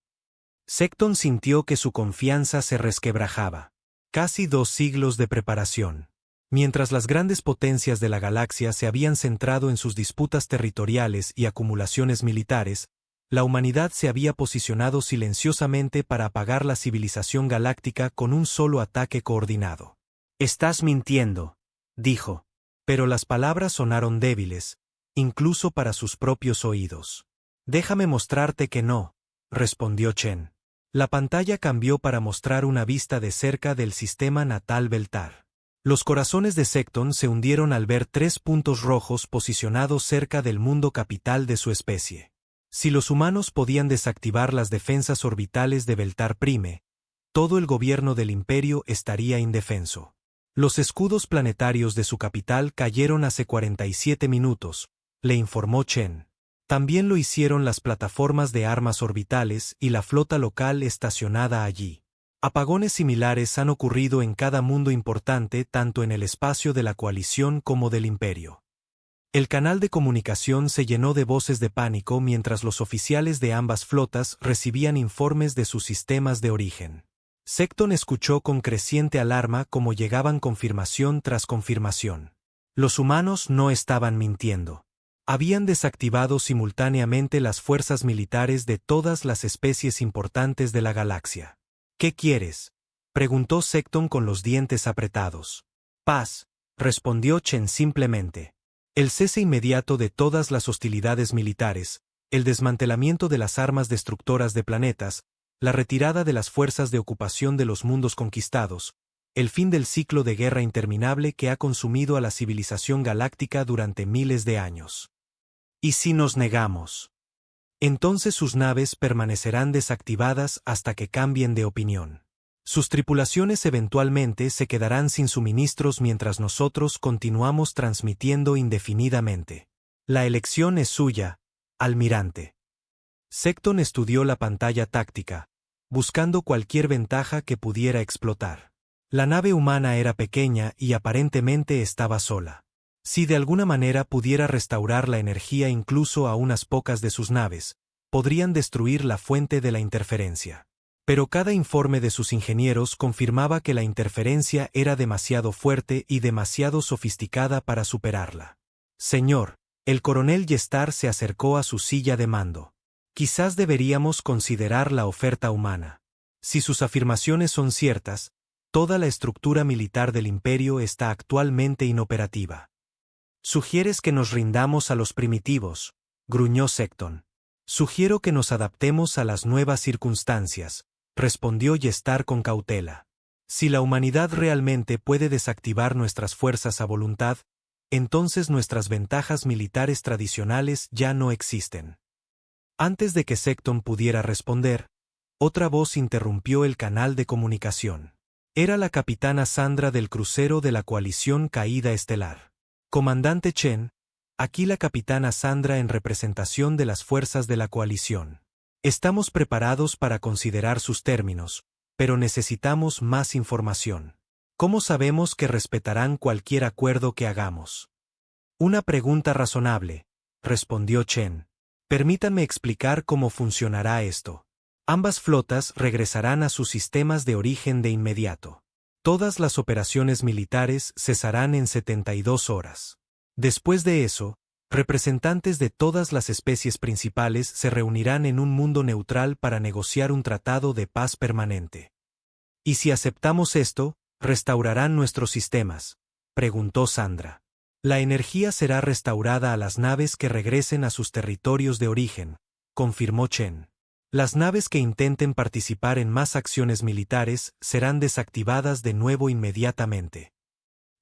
Secton sintió que su confianza se resquebrajaba. Casi 2 siglos de preparación. Mientras las grandes potencias de la galaxia se habían centrado en sus disputas territoriales y acumulaciones militares, la humanidad se había posicionado silenciosamente para apagar la civilización galáctica con un solo ataque coordinado. «Estás mintiendo», dijo. Pero las palabras sonaron débiles, incluso para sus propios oídos. Déjame mostrarte que no, respondió Chen. La pantalla cambió para mostrar una vista de cerca del sistema natal Beltar. Los corazones de Secton se hundieron al ver 3 puntos rojos posicionados cerca del mundo capital de su especie. Si los humanos podían desactivar las defensas orbitales de Beltar Prime, todo el gobierno del imperio estaría indefenso. Los escudos planetarios de su capital cayeron hace 47 minutos, le informó Chen. También lo hicieron las plataformas de armas orbitales y la flota local estacionada allí. Apagones similares han ocurrido en cada mundo importante tanto en el espacio de la coalición como del imperio. El canal de comunicación se llenó de voces de pánico mientras los oficiales de ambas flotas recibían informes de sus sistemas de origen. Secton escuchó con creciente alarma cómo llegaban confirmación tras confirmación. Los humanos no estaban mintiendo. Habían desactivado simultáneamente las fuerzas militares de todas las especies importantes de la galaxia. ¿Qué quieres?, preguntó Secton con los dientes apretados. Paz, respondió Chen simplemente. El cese inmediato de todas las hostilidades militares, el desmantelamiento de las armas destructoras de planetas, la retirada de las fuerzas de ocupación de los mundos conquistados, el fin del ciclo de guerra interminable que ha consumido a la civilización galáctica durante miles de años. ¿Y si nos negamos? Entonces sus naves permanecerán desactivadas hasta que cambien de opinión. Sus tripulaciones eventualmente se quedarán sin suministros mientras nosotros continuamos transmitiendo indefinidamente. La elección es suya, almirante. Secton estudió la pantalla táctica, buscando cualquier ventaja que pudiera explotar. La nave humana era pequeña y aparentemente estaba sola. Si de alguna manera pudiera restaurar la energía incluso a unas pocas de sus naves, podrían destruir la fuente de la interferencia. Pero cada informe de sus ingenieros confirmaba que la interferencia era demasiado fuerte y demasiado sofisticada para superarla. Señor, el coronel Yestar se acercó a su silla de mando. Quizás deberíamos considerar la oferta humana. Si sus afirmaciones son ciertas, toda la estructura militar del imperio está actualmente inoperativa. Sugieres que nos rindamos a los primitivos, gruñó Secton. Sugiero que nos adaptemos a las nuevas circunstancias, respondió Yestar con cautela. Si la humanidad realmente puede desactivar nuestras fuerzas a voluntad, entonces nuestras ventajas militares tradicionales ya no existen. Antes de que Secton pudiera responder, otra voz interrumpió el canal de comunicación. Era la capitana Sandra del crucero de la coalición Caída Estelar. Comandante Chen, aquí la capitana Sandra en representación de las fuerzas de la coalición. Estamos preparados para considerar sus términos, pero necesitamos más información. ¿Cómo sabemos que respetarán cualquier acuerdo que hagamos? Una pregunta razonable, respondió Chen. Permítanme explicar cómo funcionará esto. Ambas flotas regresarán a sus sistemas de origen de inmediato. Todas las operaciones militares cesarán en 72 horas. Después de eso, representantes de todas las especies principales se reunirán en un mundo neutral para negociar un tratado de paz permanente. ¿Y si aceptamos esto, restaurarán nuestros sistemas?, preguntó Sandra. La energía será restaurada a las naves que regresen a sus territorios de origen, confirmó Chen. Las naves que intenten participar en más acciones militares serán desactivadas de nuevo inmediatamente.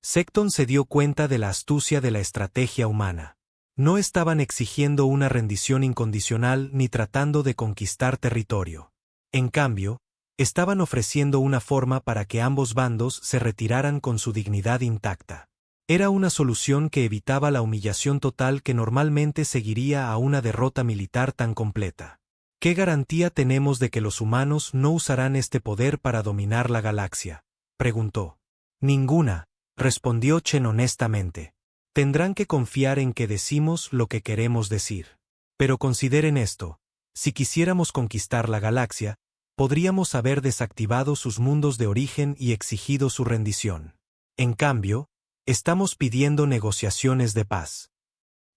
Secton se dio cuenta de la astucia de la estrategia humana. No estaban exigiendo una rendición incondicional ni tratando de conquistar territorio. En cambio, estaban ofreciendo una forma para que ambos bandos se retiraran con su dignidad intacta. Era una solución que evitaba la humillación total que normalmente seguiría a una derrota militar tan completa. ¿Qué garantía tenemos de que los humanos no usarán este poder para dominar la galaxia?, preguntó. Ninguna, respondió Chen honestamente. Tendrán que confiar en que decimos lo que queremos decir. Pero consideren esto, si quisiéramos conquistar la galaxia, podríamos haber desactivado sus mundos de origen y exigido su rendición. En cambio, estamos pidiendo negociaciones de paz.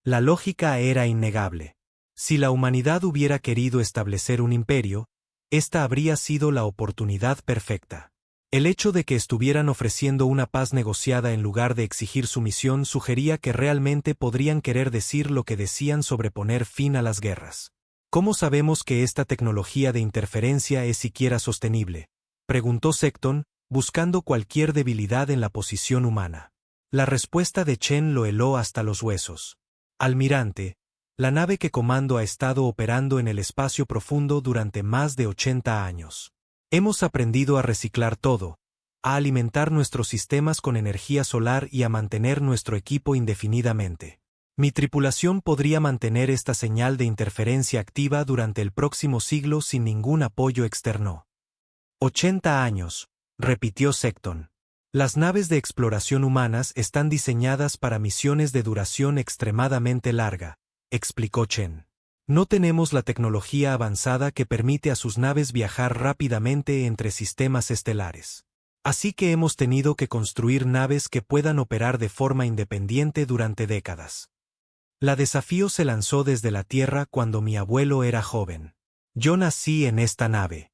La lógica era innegable. Si la humanidad hubiera querido establecer un imperio, esta habría sido la oportunidad perfecta. El hecho de que estuvieran ofreciendo una paz negociada en lugar de exigir sumisión sugería que realmente podrían querer decir lo que decían sobre poner fin a las guerras. ¿Cómo sabemos que esta tecnología de interferencia es siquiera sostenible?, preguntó Secton, buscando cualquier debilidad en la posición humana. La respuesta de Chen lo heló hasta los huesos. Almirante, la nave que comando ha estado operando en el espacio profundo durante más de 80 años. Hemos aprendido a reciclar todo, a alimentar nuestros sistemas con energía solar y a mantener nuestro equipo indefinidamente. Mi tripulación podría mantener esta señal de interferencia activa durante el próximo siglo sin ningún apoyo externo. 80 años, repitió Secton. Las naves de exploración humanas están diseñadas para misiones de duración extremadamente larga, explicó Chen. No tenemos la tecnología avanzada que permite a sus naves viajar rápidamente entre sistemas estelares. Así que hemos tenido que construir naves que puedan operar de forma independiente durante décadas. La desafío se lanzó desde la Tierra cuando mi abuelo era joven. Yo nací en esta nave.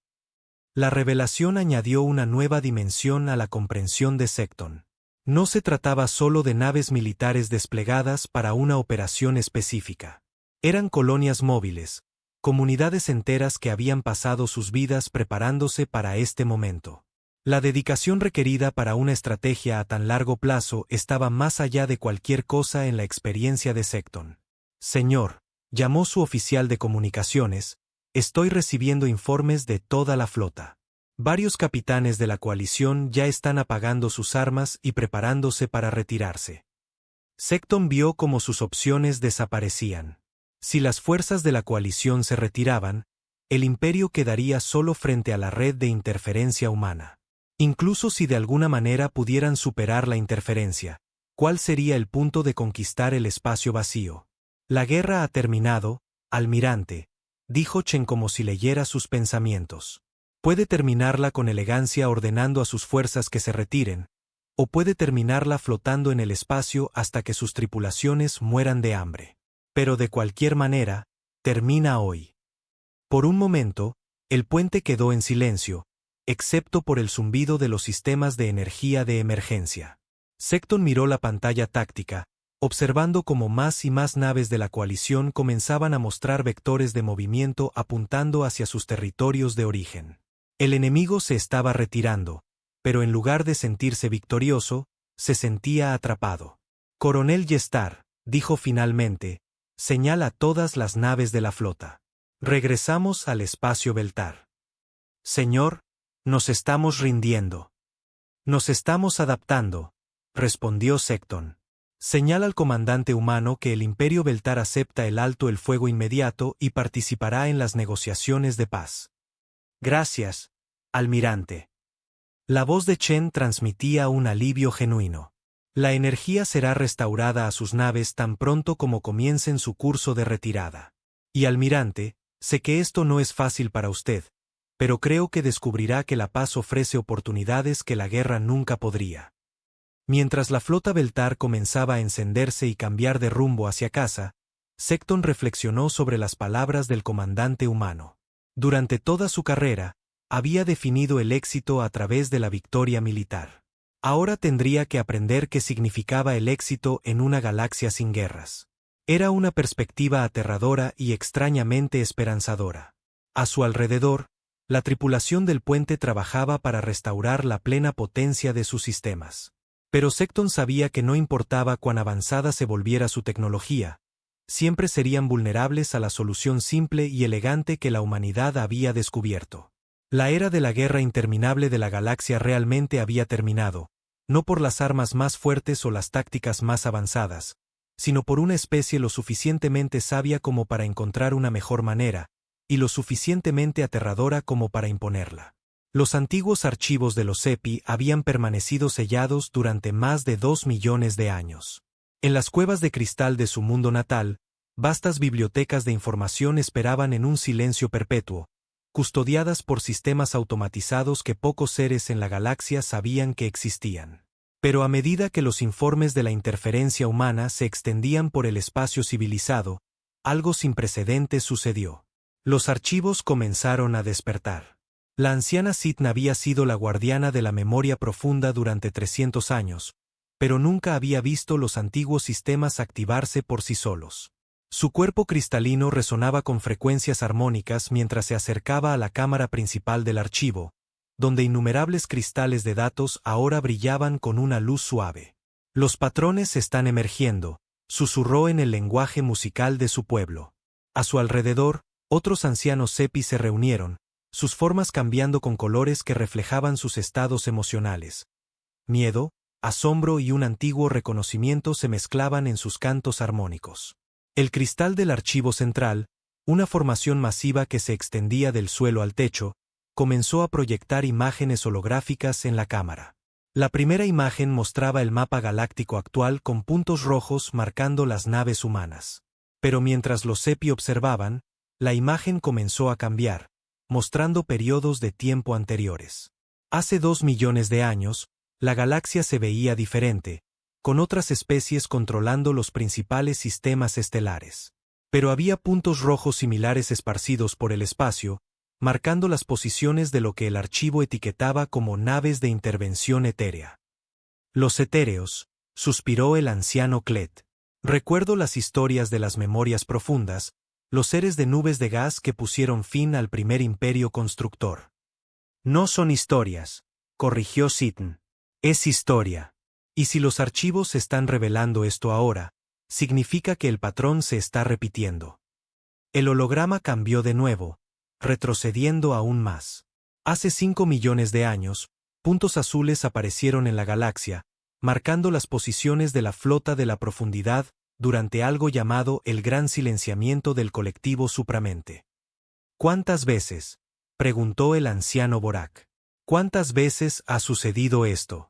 La revelación añadió una nueva dimensión a la comprensión de Secton. No se trataba solo de naves militares desplegadas para una operación específica. Eran colonias móviles, comunidades enteras que habían pasado sus vidas preparándose para este momento. La dedicación requerida para una estrategia a tan largo plazo estaba más allá de cualquier cosa en la experiencia de Secton. Señor, llamó su oficial de comunicaciones, estoy recibiendo informes de toda la flota. Varios capitanes de la coalición ya están apagando sus armas y preparándose para retirarse. Secton vio cómo sus opciones desaparecían. Si las fuerzas de la coalición se retiraban, el imperio quedaría solo frente a la red de interferencia humana. Incluso si de alguna manera pudieran superar la interferencia, ¿cuál sería el punto de conquistar el espacio vacío? La guerra ha terminado, almirante, dijo Chen como si leyera sus pensamientos. Puede terminarla con elegancia ordenando a sus fuerzas que se retiren, o puede terminarla flotando en el espacio hasta que sus tripulaciones mueran de hambre. Pero de cualquier manera, termina hoy. Por un momento, el puente quedó en silencio, excepto por el zumbido de los sistemas de energía de emergencia. Secton miró la pantalla táctica, observando cómo más y más naves de la coalición comenzaban a mostrar vectores de movimiento apuntando hacia sus territorios de origen. El enemigo se estaba retirando, pero en lugar de sentirse victorioso, se sentía atrapado. Coronel Yestar, dijo finalmente, señala a todas las naves de la flota. Regresamos al espacio Beltar. Señor, nos estamos rindiendo. Nos estamos adaptando, respondió Secton. Señala al comandante humano que el Imperio Beltar acepta el alto el fuego inmediato y participará en las negociaciones de paz. Gracias, almirante. La voz de Chen transmitía un alivio genuino. La energía será restaurada a sus naves tan pronto como comiencen su curso de retirada. Y almirante, sé que esto no es fácil para usted, pero creo que descubrirá que la paz ofrece oportunidades que la guerra nunca podría. Mientras la flota Beltar comenzaba a encenderse y cambiar de rumbo hacia casa, Secton reflexionó sobre las palabras del comandante humano. Durante toda su carrera, había definido el éxito a través de la victoria militar. Ahora tendría que aprender qué significaba el éxito en una galaxia sin guerras. Era una perspectiva aterradora y extrañamente esperanzadora. A su alrededor, la tripulación del puente trabajaba para restaurar la plena potencia de sus sistemas. Pero Secton sabía que no importaba cuán avanzada se volviera su tecnología, siempre serían vulnerables a la solución simple y elegante que la humanidad había descubierto. La era de la guerra interminable de la galaxia realmente había terminado, no por las armas más fuertes o las tácticas más avanzadas, sino por una especie lo suficientemente sabia como para encontrar una mejor manera, y lo suficientemente aterradora como para imponerla. Los antiguos archivos de los EPI habían permanecido sellados durante más de 2 millones de años. En las cuevas de cristal de su mundo natal, vastas bibliotecas de información esperaban en un silencio perpetuo, custodiadas por sistemas automatizados que pocos seres en la galaxia sabían que existían. Pero a medida que los informes de la interferencia humana se extendían por el espacio civilizado, algo sin precedentes sucedió. Los archivos comenzaron a despertar. La anciana Sitna había sido la guardiana de la memoria profunda durante 300 años, pero nunca había visto los antiguos sistemas activarse por sí solos. Su cuerpo cristalino resonaba con frecuencias armónicas mientras se acercaba a la cámara principal del archivo, donde innumerables cristales de datos ahora brillaban con una luz suave. Los patrones están emergiendo, susurró en el lenguaje musical de su pueblo. A su alrededor, otros ancianos sepi se reunieron, sus formas cambiando con colores que reflejaban sus estados emocionales. Miedo, asombro y un antiguo reconocimiento se mezclaban en sus cantos armónicos. El cristal del archivo central, una formación masiva que se extendía del suelo al techo, comenzó a proyectar imágenes holográficas en la cámara. La primera imagen mostraba el mapa galáctico actual con puntos rojos marcando las naves humanas. Pero mientras los sepi observaban, la imagen comenzó a cambiar, mostrando periodos de tiempo anteriores. Hace 2 millones de años, la galaxia se veía diferente, con otras especies controlando los principales sistemas estelares. Pero había puntos rojos similares esparcidos por el espacio, marcando las posiciones de lo que el archivo etiquetaba como naves de intervención etérea. Los etéreos, suspiró el anciano Clet. Recuerdo las historias de las memorias profundas, los seres de nubes de gas que pusieron fin al primer imperio constructor. No son historias, corrigió Sitten. Es historia. Y si los archivos están revelando esto ahora, significa que el patrón se está repitiendo. El holograma cambió de nuevo, retrocediendo aún más. Hace 5 millones de años, puntos azules aparecieron en la galaxia, marcando las posiciones de la flota de la profundidad durante algo llamado el gran silenciamiento del colectivo supramente. ¿Cuántas veces?, preguntó el anciano Borak. ¿Cuántas veces ha sucedido esto?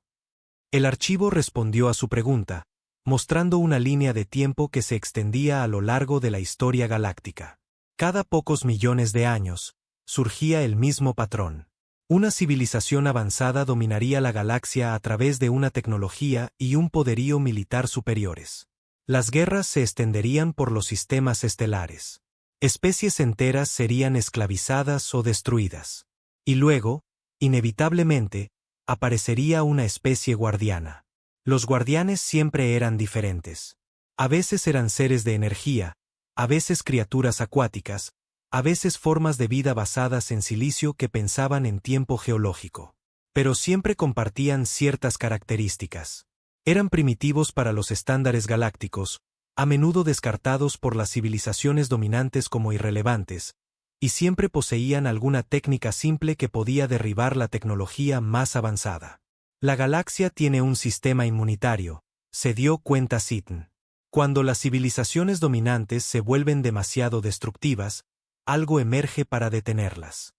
El archivo respondió a su pregunta, mostrando una línea de tiempo que se extendía a lo largo de la historia galáctica. Cada pocos millones de años, surgía el mismo patrón. Una civilización avanzada dominaría la galaxia a través de una tecnología y un poderío militar superiores. Las guerras se extenderían por los sistemas estelares. Especies enteras serían esclavizadas o destruidas. Y luego, inevitablemente, aparecería una especie guardiana. Los guardianes siempre eran diferentes. A veces eran seres de energía, a veces criaturas acuáticas, a veces formas de vida basadas en silicio que pensaban en tiempo geológico. Pero siempre compartían ciertas características. Eran primitivos para los estándares galácticos, a menudo descartados por las civilizaciones dominantes como irrelevantes, y siempre poseían alguna técnica simple que podía derribar la tecnología más avanzada. La galaxia tiene un sistema inmunitario, se dio cuenta Sitten. Cuando las civilizaciones dominantes se vuelven demasiado destructivas, algo emerge para detenerlas.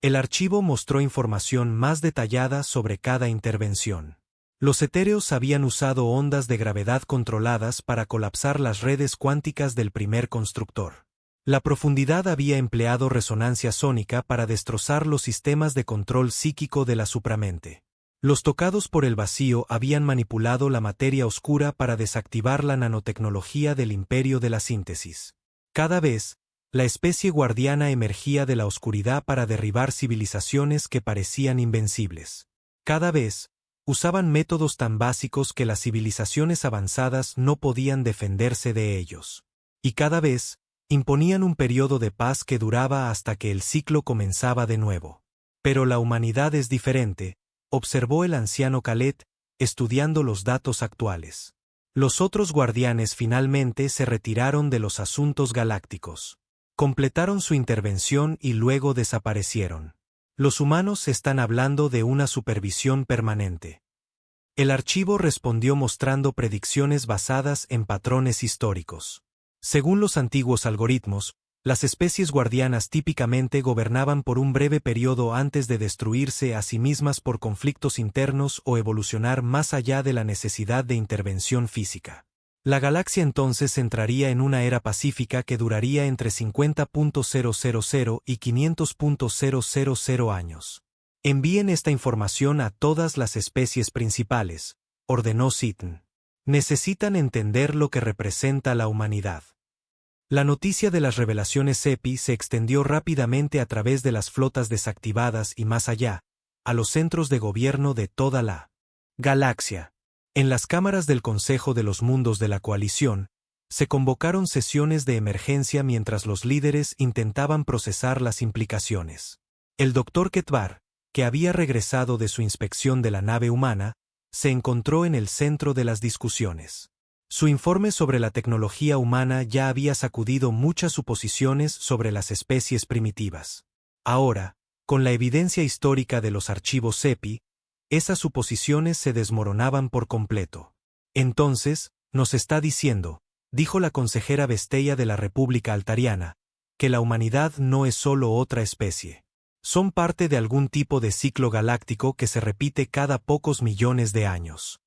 El archivo mostró información más detallada sobre cada intervención. Los etéreos habían usado ondas de gravedad controladas para colapsar las redes cuánticas del primer constructor. La profundidad había empleado resonancia sónica para destrozar los sistemas de control psíquico de la supramente. Los tocados por el vacío habían manipulado la materia oscura para desactivar la nanotecnología del imperio de la síntesis. Cada vez, la especie guardiana emergía de la oscuridad para derribar civilizaciones que parecían invencibles. Cada vez, usaban métodos tan básicos que las civilizaciones avanzadas no podían defenderse de ellos. Y cada vez, imponían un periodo de paz que duraba hasta que el ciclo comenzaba de nuevo. Pero la humanidad es diferente, observó el anciano Khaled, estudiando los datos actuales. Los otros guardianes finalmente se retiraron de los asuntos galácticos. Completaron su intervención y luego desaparecieron. Los humanos están hablando de una supervisión permanente. El archivo respondió mostrando predicciones basadas en patrones históricos. Según los antiguos algoritmos, las especies guardianas típicamente gobernaban por un breve periodo antes de destruirse a sí mismas por conflictos internos o evolucionar más allá de la necesidad de intervención física. La galaxia entonces entraría en una era pacífica que duraría entre 50.000 y 500.000 años. Envíen esta información a todas las especies principales, ordenó Sitten. Necesitan entender lo que representa la humanidad. La noticia de las revelaciones SEPI se extendió rápidamente a través de las flotas desactivadas y más allá, a los centros de gobierno de toda la galaxia. En las cámaras del Consejo de los Mundos de la Coalición, Se convocaron sesiones de emergencia mientras los líderes intentaban procesar las implicaciones. El Dr. Ketvar, que había regresado de su inspección de la nave humana, se encontró en el centro de las discusiones. Su informe sobre la tecnología humana ya había sacudido muchas suposiciones sobre las especies primitivas. Ahora, con la evidencia histórica de los archivos CEPI, esas suposiciones se desmoronaban por completo. Entonces, nos está diciendo, dijo la consejera Vesteya de la República Altariana, que la humanidad no es solo otra especie. Son parte de algún tipo de ciclo galáctico que se repite cada pocos millones de años.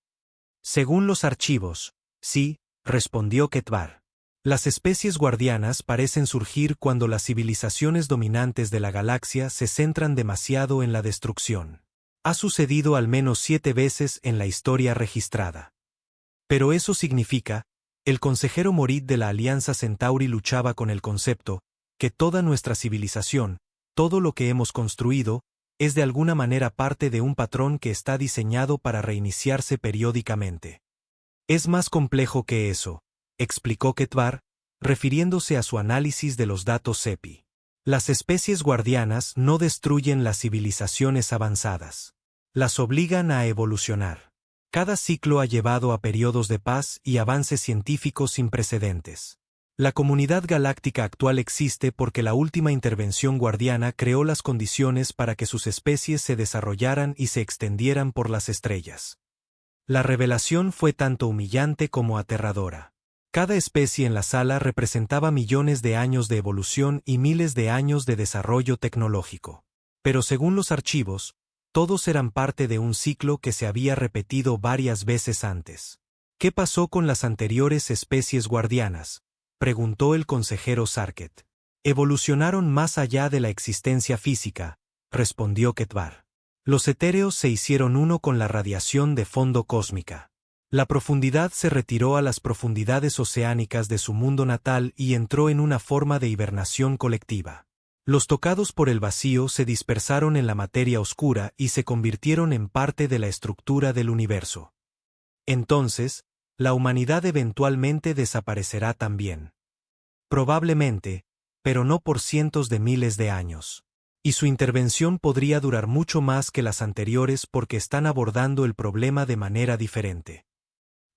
Según los archivos, sí, respondió Ketvar. Las especies guardianas parecen surgir cuando las civilizaciones dominantes de la galaxia se centran demasiado en la destrucción. Ha sucedido al menos 7 veces en la historia registrada. Pero eso significa, el consejero Morit de la Alianza Centauri luchaba con el concepto, que toda nuestra civilización, todo lo que hemos construido, es de alguna manera parte de un patrón que está diseñado para reiniciarse periódicamente. Es más complejo que eso, explicó Ketvar, refiriéndose a su análisis de los datos CEPI. Las especies guardianas no destruyen las civilizaciones avanzadas. Las obligan a evolucionar. Cada ciclo ha llevado a periodos de paz y avances científicos sin precedentes. La comunidad galáctica actual existe porque la última intervención guardiana creó las condiciones para que sus especies se desarrollaran y se extendieran por las estrellas. La revelación fue tanto humillante como aterradora. Cada especie en la sala representaba millones de años de evolución y miles de años de desarrollo tecnológico. Pero según los archivos, todos eran parte de un ciclo que se había repetido varias veces antes. ¿Qué pasó con las anteriores especies guardianas?, preguntó el consejero Sarket. Evolucionaron más allá de la existencia física, respondió Ketvar. Los etéreos se hicieron uno con la radiación de fondo cósmica. La profundidad se retiró a las profundidades oceánicas de su mundo natal y entró en una forma de hibernación colectiva. Los tocados por el vacío se dispersaron en la materia oscura y se convirtieron en parte de la estructura del universo. Entonces, la humanidad eventualmente desaparecerá también. Probablemente, pero no por cientos de miles de años. Y su intervención podría durar mucho más que las anteriores porque están abordando el problema de manera diferente.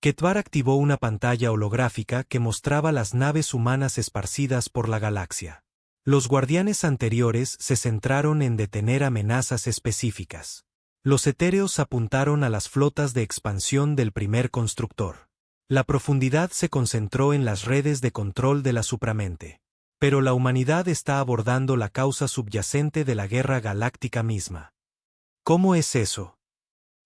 Ketvar activó una pantalla holográfica que mostraba las naves humanas esparcidas por la galaxia. Los guardianes anteriores se centraron en detener amenazas específicas. Los etéreos apuntaron a las flotas de expansión del primer constructor. La profundidad se concentró en las redes de control de la supramente. Pero la humanidad está abordando la causa subyacente de la guerra galáctica misma. ¿Cómo es eso?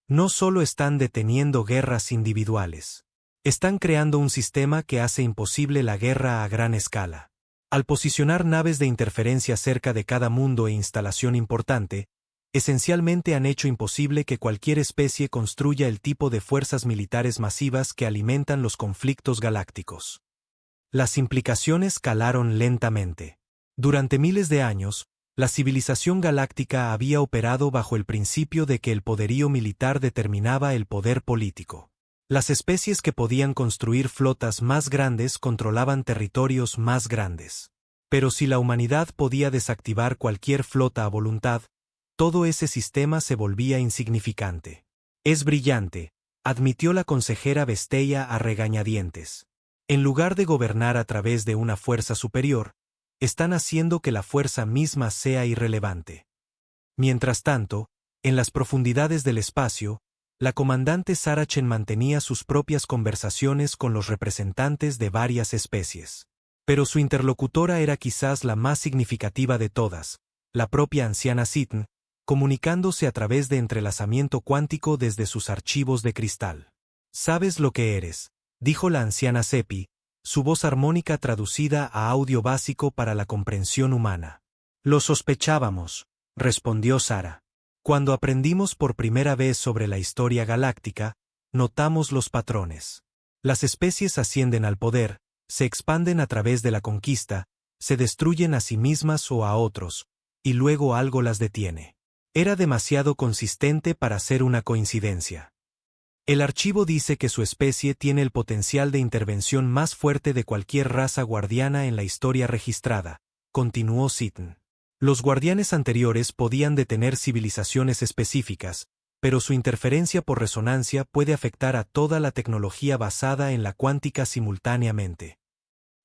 No solo están deteniendo guerras individuales. Están creando un sistema que hace imposible la guerra a gran escala. Al posicionar naves de interferencia cerca de cada mundo e instalación importante, esencialmente han hecho imposible que cualquier especie construya el tipo de fuerzas militares masivas que alimentan los conflictos galácticos. Las implicaciones calaron lentamente. Durante miles de años, la civilización galáctica había operado bajo el principio de que el poderío militar determinaba el poder político. Las especies que podían construir flotas más grandes controlaban territorios más grandes. Pero si la humanidad podía desactivar cualquier flota a voluntad, todo ese sistema se volvía insignificante. Es brillante, admitió la consejera Vesteya a regañadientes. En lugar de gobernar a través de una fuerza superior, están haciendo que la fuerza misma sea irrelevante. Mientras tanto, en las profundidades del espacio, la comandante Sarachen mantenía sus propias conversaciones con los representantes de varias especies. Pero su interlocutora era quizás la más significativa de todas, la propia anciana Sitn, comunicándose a través de entrelazamiento cuántico desde sus archivos de cristal. «¿Sabes lo que eres?», dijo la anciana Sepi, su voz armónica traducida a audio básico para la comprensión humana. «Lo sospechábamos», respondió Sara. «Cuando aprendimos por primera vez sobre la historia galáctica, notamos los patrones. Las especies ascienden al poder, se expanden a través de la conquista, se destruyen a sí mismas o a otros, y luego algo las detiene. Era demasiado consistente para ser una coincidencia. El archivo dice que su especie tiene el potencial de intervención más fuerte de cualquier raza guardiana en la historia registrada, continuó Seaton. Los guardianes anteriores podían detener civilizaciones específicas, pero su interferencia por resonancia puede afectar a toda la tecnología basada en la cuántica simultáneamente.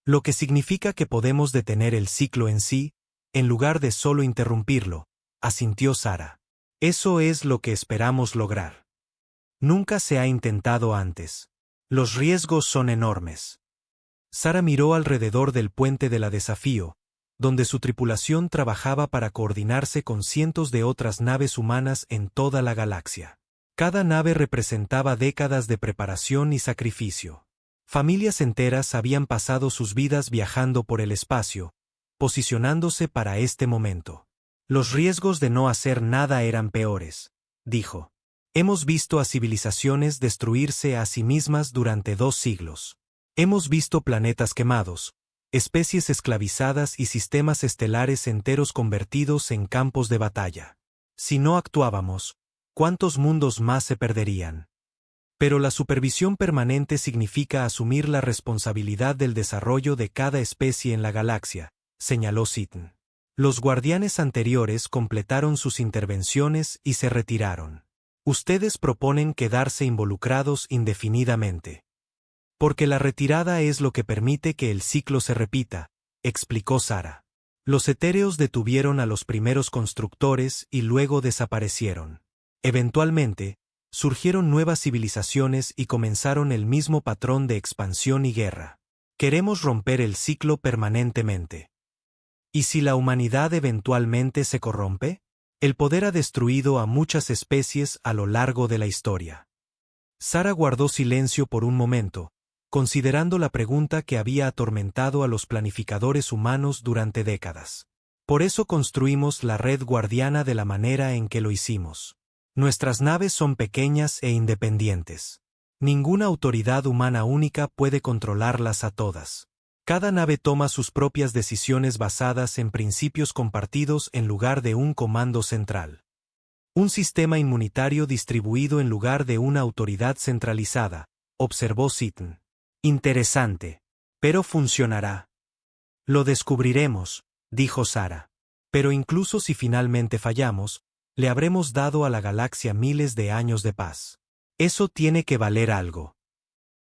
Lo que significa que podemos detener el ciclo en sí, en lugar de solo interrumpirlo, asintió Sara. Eso es lo que esperamos lograr. Nunca se ha intentado antes. Los riesgos son enormes. Sara miró alrededor del puente de la Desafío, donde su tripulación trabajaba para coordinarse con cientos de otras naves humanas en toda la galaxia. Cada nave representaba décadas de preparación y sacrificio. Familias enteras habían pasado sus vidas viajando por el espacio, posicionándose para este momento. Los riesgos de no hacer nada eran peores, dijo. Hemos visto a civilizaciones destruirse a sí mismas durante 2 siglos. Hemos visto planetas quemados, especies esclavizadas y sistemas estelares enteros convertidos en campos de batalla. Si no actuábamos, ¿cuántos mundos más se perderían? Pero la supervisión permanente significa asumir la responsabilidad del desarrollo de cada especie en la galaxia, señaló Seaton. Los guardianes anteriores completaron sus intervenciones y se retiraron. Ustedes proponen quedarse involucrados indefinidamente. Porque la retirada es lo que permite que el ciclo se repita, explicó Sara. Los etéreos detuvieron a los primeros constructores y luego desaparecieron. Eventualmente, surgieron nuevas civilizaciones y comenzaron el mismo patrón de expansión y guerra. Queremos romper el ciclo permanentemente. ¿Y si la humanidad eventualmente se corrompe? El poder ha destruido a muchas especies a lo largo de la historia. Sara guardó silencio por un momento, considerando la pregunta que había atormentado a los planificadores humanos durante décadas. Por eso construimos la red guardiana de la manera en que lo hicimos. Nuestras naves son pequeñas e independientes. Ninguna autoridad humana única puede controlarlas a todas. Cada nave toma sus propias decisiones basadas en principios compartidos en lugar de un comando central. Un sistema inmunitario distribuido en lugar de una autoridad centralizada, observó Seaton. Interesante. Pero funcionará. Lo descubriremos, dijo Sara. Pero incluso si finalmente fallamos, le habremos dado a la galaxia miles de años de paz. Eso tiene que valer algo.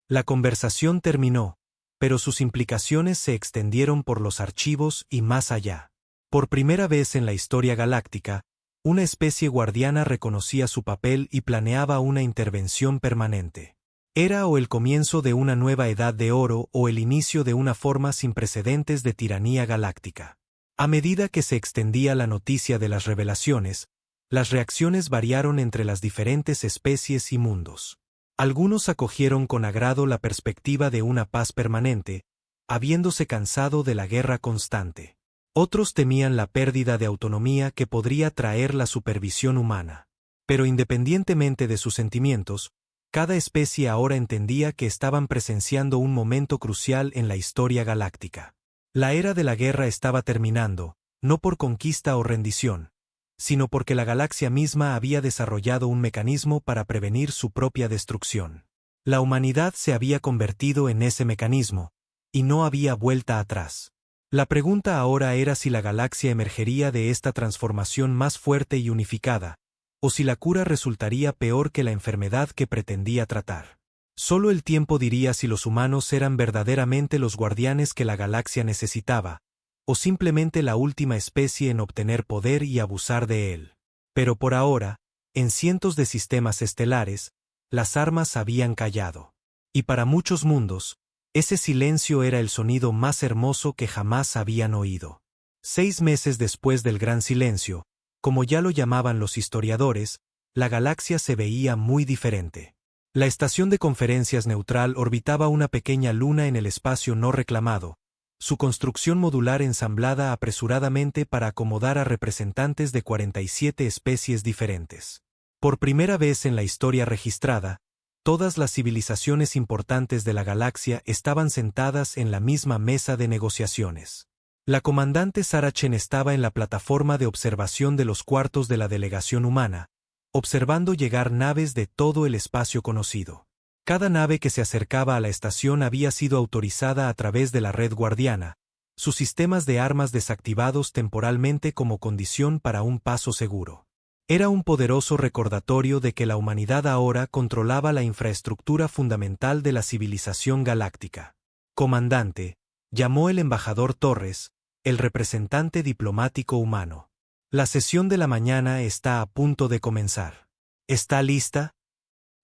La conversación terminó, pero sus implicaciones se extendieron por los archivos y más allá. Por primera vez en la historia galáctica, una especie guardiana reconocía su papel y planeaba una intervención permanente. Era o el comienzo de una nueva edad de oro o el inicio de una forma sin precedentes de tiranía galáctica. A medida que se extendía la noticia de las revelaciones, las reacciones variaron entre las diferentes especies y mundos. Algunos acogieron con agrado la perspectiva de una paz permanente, habiéndose cansado de la guerra constante. Otros temían la pérdida de autonomía que podría traer la supervisión humana. Pero independientemente de sus sentimientos, cada especie ahora entendía que estaban presenciando un momento crucial en la historia galáctica. La era de la guerra estaba terminando, no por conquista o rendición, sino porque la galaxia misma había desarrollado un mecanismo para prevenir su propia destrucción. La humanidad se había convertido en ese mecanismo, y no había vuelta atrás. La pregunta ahora era si la galaxia emergería de esta transformación más fuerte y unificada, o si la cura resultaría peor que la enfermedad que pretendía tratar. Solo el tiempo diría si los humanos eran verdaderamente los guardianes que la galaxia necesitaba, o simplemente la última especie en obtener poder y abusar de él. Pero por ahora, en cientos de sistemas estelares, las armas habían callado. Y para muchos mundos, ese silencio era el sonido más hermoso que jamás habían oído. 6 meses después del Gran Silencio, como ya lo llamaban los historiadores, la galaxia se veía muy diferente. La estación de conferencias neutral orbitaba una pequeña luna en el espacio no reclamado, su construcción modular ensamblada apresuradamente para acomodar a representantes de 47 especies diferentes. Por primera vez en la historia registrada, todas las civilizaciones importantes de la galaxia estaban sentadas en la misma mesa de negociaciones. La comandante Sara Chen estaba en la plataforma de observación de los cuartos de la delegación humana, observando llegar naves de todo el espacio conocido. Cada nave que se acercaba a la estación había sido autorizada a través de la red guardiana, sus sistemas de armas desactivados temporalmente como condición para un paso seguro. Era un poderoso recordatorio de que la humanidad ahora controlaba la infraestructura fundamental de la civilización galáctica. Comandante, llamó el embajador Torres, el representante diplomático humano. La sesión de la mañana está a punto de comenzar. ¿Está lista?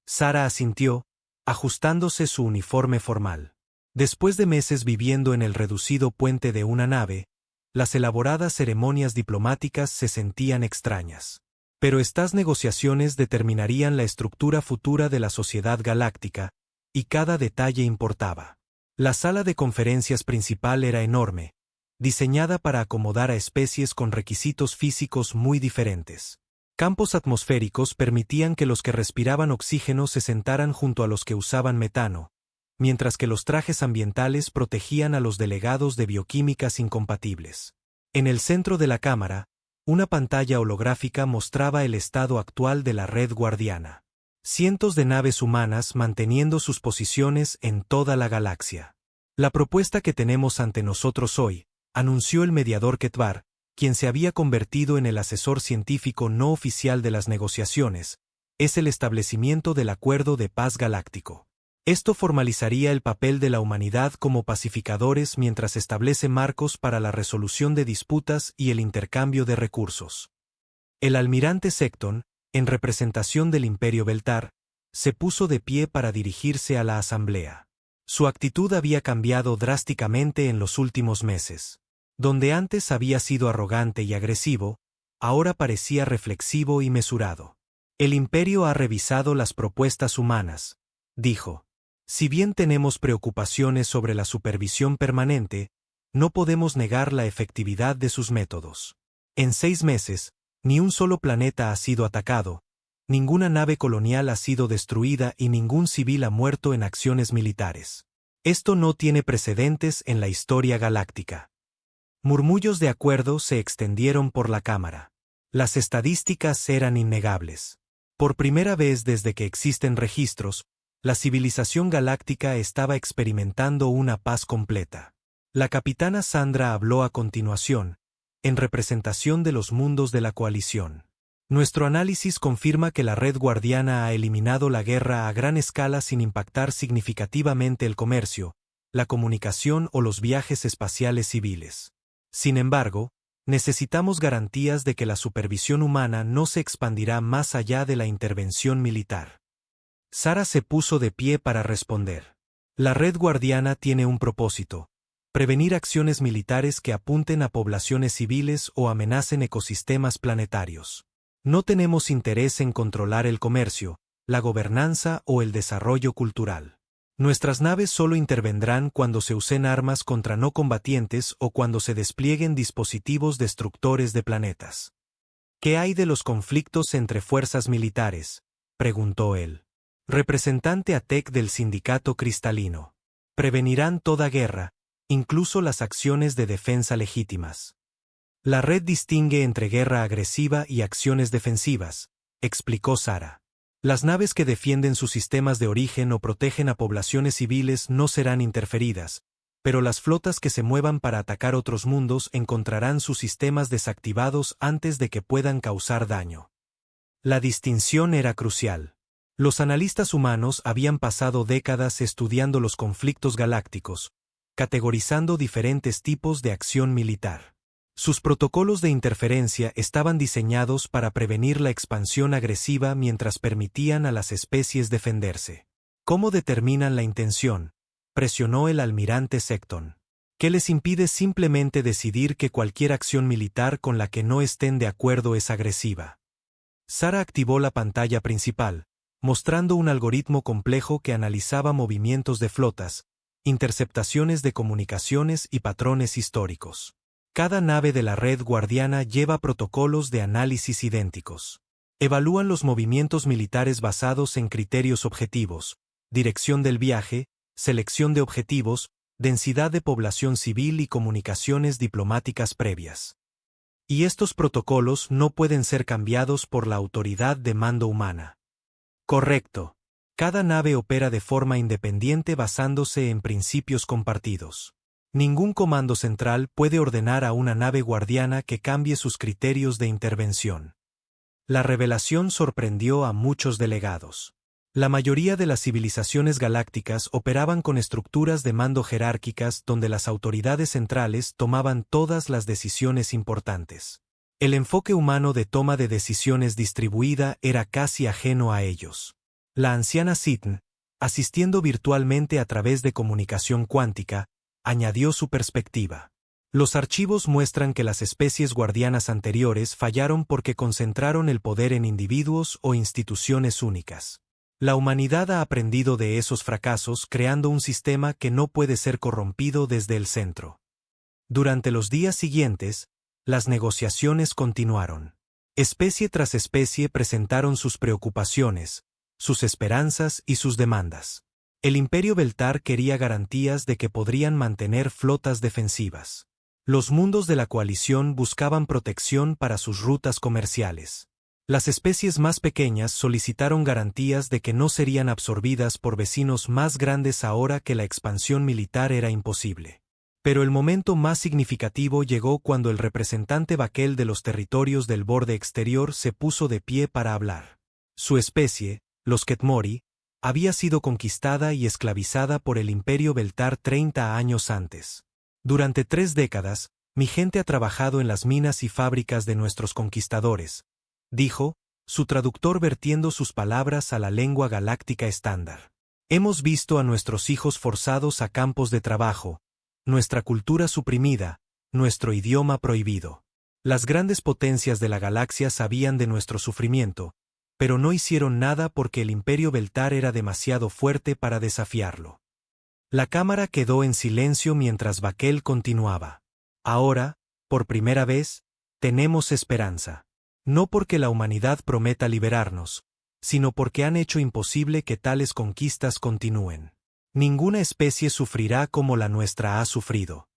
Sara asintió, ajustándose su uniforme formal. Después de meses viviendo en el reducido puente de una nave, las elaboradas ceremonias diplomáticas se sentían extrañas. Pero estas negociaciones determinarían la estructura futura de la sociedad galáctica, y cada detalle importaba. La sala de conferencias principal era enorme, diseñada para acomodar a especies con requisitos físicos muy diferentes. Campos atmosféricos permitían que los que respiraban oxígeno se sentaran junto a los que usaban metano, mientras que los trajes ambientales protegían a los delegados de bioquímicas incompatibles. En el centro de la cámara, una pantalla holográfica mostraba el estado actual de la red guardiana. Cientos de naves humanas manteniendo sus posiciones en toda la galaxia. La propuesta que tenemos ante nosotros hoy, anunció el mediador Ketvar, quien se había convertido en el asesor científico no oficial de las negociaciones, es el establecimiento del Acuerdo de Paz Galáctico. Esto formalizaría el papel de la humanidad como pacificadores mientras establece marcos para la resolución de disputas y el intercambio de recursos. El almirante Secton, en representación del Imperio Beltar, se puso de pie para dirigirse a la asamblea. Su actitud había cambiado drásticamente en los últimos meses. Donde antes había sido arrogante y agresivo, ahora parecía reflexivo y mesurado. El Imperio ha revisado las propuestas humanas, dijo. Si bien tenemos preocupaciones sobre la supervisión permanente, no podemos negar la efectividad de sus métodos. En 6 meses, ni un solo planeta ha sido atacado, ninguna nave colonial ha sido destruida y ningún civil ha muerto en acciones militares. Esto no tiene precedentes en la historia galáctica. Murmullos de acuerdo se extendieron por la cámara. Las estadísticas eran innegables. Por primera vez desde que existen registros, la civilización galáctica estaba experimentando una paz completa. La capitana Sandra habló a continuación, en representación de los mundos de la coalición. Nuestro análisis confirma que la red guardiana ha eliminado la guerra a gran escala sin impactar significativamente el comercio, la comunicación o los viajes espaciales civiles. Sin embargo, necesitamos garantías de que la supervisión humana no se expandirá más allá de la intervención militar. Sara se puso de pie para responder. La red guardiana tiene un propósito: prevenir acciones militares que apunten a poblaciones civiles o amenacen ecosistemas planetarios. No tenemos interés en controlar el comercio, la gobernanza o el desarrollo cultural. Nuestras naves solo intervendrán cuando se usen armas contra no combatientes o cuando se desplieguen dispositivos destructores de planetas. ¿Qué hay de los conflictos entre fuerzas militares?, preguntó él. Representante ATEC del sindicato cristalino. Prevenirán toda guerra, incluso las acciones de defensa legítimas. La red distingue entre guerra agresiva y acciones defensivas, explicó Sara. Las naves que defienden sus sistemas de origen o protegen a poblaciones civiles no serán interferidas, pero las flotas que se muevan para atacar otros mundos encontrarán sus sistemas desactivados antes de que puedan causar daño. La distinción era crucial. Los analistas humanos habían pasado décadas estudiando los conflictos galácticos, categorizando diferentes tipos de acción militar. Sus protocolos de interferencia estaban diseñados para prevenir la expansión agresiva mientras permitían a las especies defenderse. ¿Cómo determinan la intención?, presionó el almirante Secton. ¿Qué les impide simplemente decidir que cualquier acción militar con la que no estén de acuerdo es agresiva? Sara activó la pantalla principal, mostrando un algoritmo complejo que analizaba movimientos de flotas, interceptaciones de comunicaciones y patrones históricos. Cada nave de la red guardiana lleva protocolos de análisis idénticos. Evalúan los movimientos militares basados en criterios objetivos: dirección del viaje, selección de objetivos, densidad de población civil y comunicaciones diplomáticas previas. Y estos protocolos no pueden ser cambiados por la autoridad de mando humana. Correcto. Cada nave opera de forma independiente basándose en principios compartidos. Ningún comando central puede ordenar a una nave guardiana que cambie sus criterios de intervención. La revelación sorprendió a muchos delegados. La mayoría de las civilizaciones galácticas operaban con estructuras de mando jerárquicas donde las autoridades centrales tomaban todas las decisiones importantes. El enfoque humano de toma de decisiones distribuida era casi ajeno a ellos. La anciana Sitn, asistiendo virtualmente a través de comunicación cuántica, añadió su perspectiva. Los archivos muestran que las especies guardianas anteriores fallaron porque concentraron el poder en individuos o instituciones únicas. La humanidad ha aprendido de esos fracasos creando un sistema que no puede ser corrompido desde el centro. Durante los días siguientes, las negociaciones continuaron. Especie tras especie presentaron sus preocupaciones, sus esperanzas y sus demandas. El Imperio Beltar quería garantías de que podrían mantener flotas defensivas. Los mundos de la coalición buscaban protección para sus rutas comerciales. Las especies más pequeñas solicitaron garantías de que no serían absorbidas por vecinos más grandes ahora que la expansión militar era imposible. Pero el momento más significativo llegó cuando el representante Baquel de los territorios del borde exterior se puso de pie para hablar. Su especie, los Ketmori, había sido conquistada y esclavizada por el Imperio Beltar 30 años antes. Durante 3 décadas, mi gente ha trabajado en las minas y fábricas de nuestros conquistadores, dijo, su traductor vertiendo sus palabras a la lengua galáctica estándar. Hemos visto a nuestros hijos forzados a campos de trabajo, nuestra cultura suprimida, nuestro idioma prohibido. Las grandes potencias de la galaxia sabían de nuestro sufrimiento, pero no hicieron nada porque el Imperio Beltar era demasiado fuerte para desafiarlo. La cámara quedó en silencio mientras Baquel continuaba. Ahora, por primera vez, tenemos esperanza. No porque la humanidad prometa liberarnos, sino porque han hecho imposible que tales conquistas continúen. Ninguna especie sufrirá como la nuestra ha sufrido.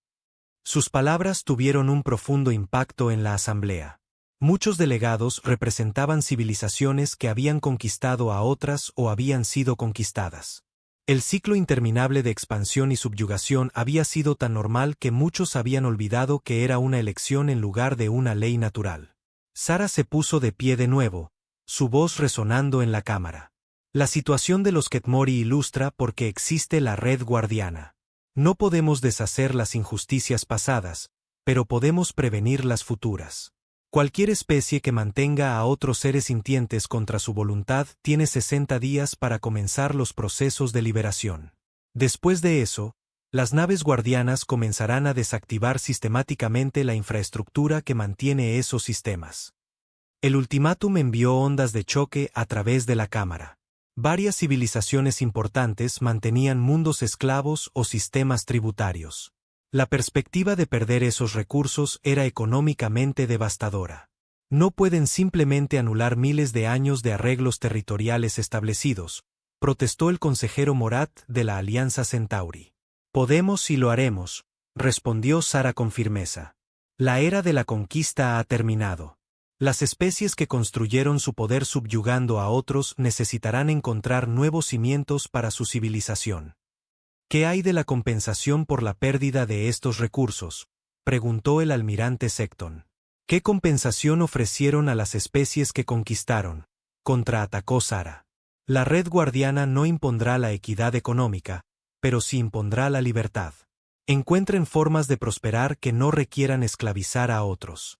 Sus palabras tuvieron un profundo impacto en la asamblea. Muchos delegados representaban civilizaciones que habían conquistado a otras o habían sido conquistadas. El ciclo interminable de expansión y subyugación había sido tan normal que muchos habían olvidado que era una elección en lugar de una ley natural. Sara se puso de pie de nuevo, su voz resonando en la cámara. La situación de los Ketmori ilustra por qué existe la red guardiana. No podemos deshacer las injusticias pasadas, pero podemos prevenir las futuras. Cualquier especie que mantenga a otros seres sintientes contra su voluntad tiene 60 días para comenzar los procesos de liberación. Después de eso, las naves guardianas comenzarán a desactivar sistemáticamente la infraestructura que mantiene esos sistemas. El ultimátum envió ondas de choque a través de la cámara. Varias civilizaciones importantes mantenían mundos esclavos o sistemas tributarios. La perspectiva de perder esos recursos era económicamente devastadora. No pueden simplemente anular miles de años de arreglos territoriales establecidos, protestó el consejero Morat de la Alianza Centauri. Podemos y lo haremos, respondió Sara con firmeza. La era de la conquista ha terminado. Las especies que construyeron su poder subyugando a otros necesitarán encontrar nuevos cimientos para su civilización. ¿Qué hay de la compensación por la pérdida de estos recursos?, preguntó el almirante Secton. ¿Qué compensación ofrecieron a las especies que conquistaron?, contraatacó Sara. La red guardiana no impondrá la equidad económica, pero sí impondrá la libertad. Encuentren formas de prosperar que no requieran esclavizar a otros.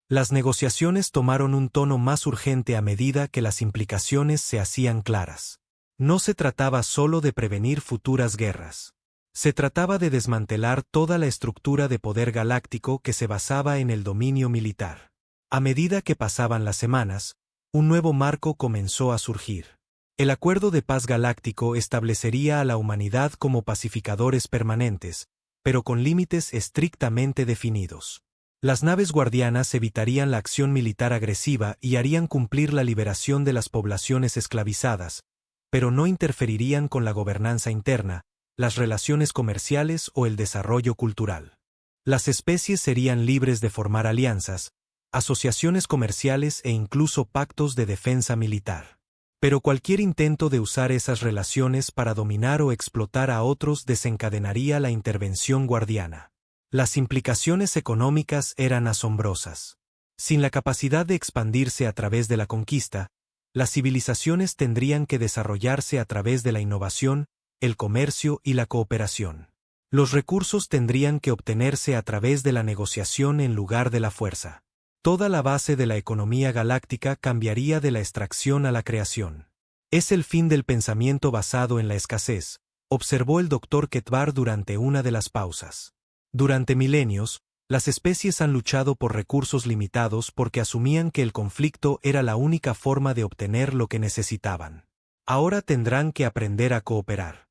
Las negociaciones tomaron un tono más urgente a medida que las implicaciones se hacían claras. No se trataba solo de prevenir futuras guerras. Se trataba de desmantelar toda la estructura de poder galáctico que se basaba en el dominio militar. A medida que pasaban las semanas, un nuevo marco comenzó a surgir. El Acuerdo de Paz Galáctico establecería a la humanidad como pacificadores permanentes, pero con límites estrictamente definidos. Las naves guardianas evitarían la acción militar agresiva y harían cumplir la liberación de las poblaciones esclavizadas, pero no interferirían con la gobernanza interna, las relaciones comerciales o el desarrollo cultural. Las especies serían libres de formar alianzas, asociaciones comerciales e incluso pactos de defensa militar. Pero cualquier intento de usar esas relaciones para dominar o explotar a otros desencadenaría la intervención guardiana. Las implicaciones económicas eran asombrosas. Sin la capacidad de expandirse a través de la conquista, las civilizaciones tendrían que desarrollarse a través de la innovación, el comercio y la cooperación. Los recursos tendrían que obtenerse a través de la negociación en lugar de la fuerza. Toda la base de la economía galáctica cambiaría de la extracción a la creación. Es el fin del pensamiento basado en la escasez, observó el Dr. Ketvar durante una de las pausas. Durante milenios, las especies han luchado por recursos limitados porque asumían que el conflicto era la única forma de obtener lo que necesitaban. Ahora tendrán que aprender a cooperar.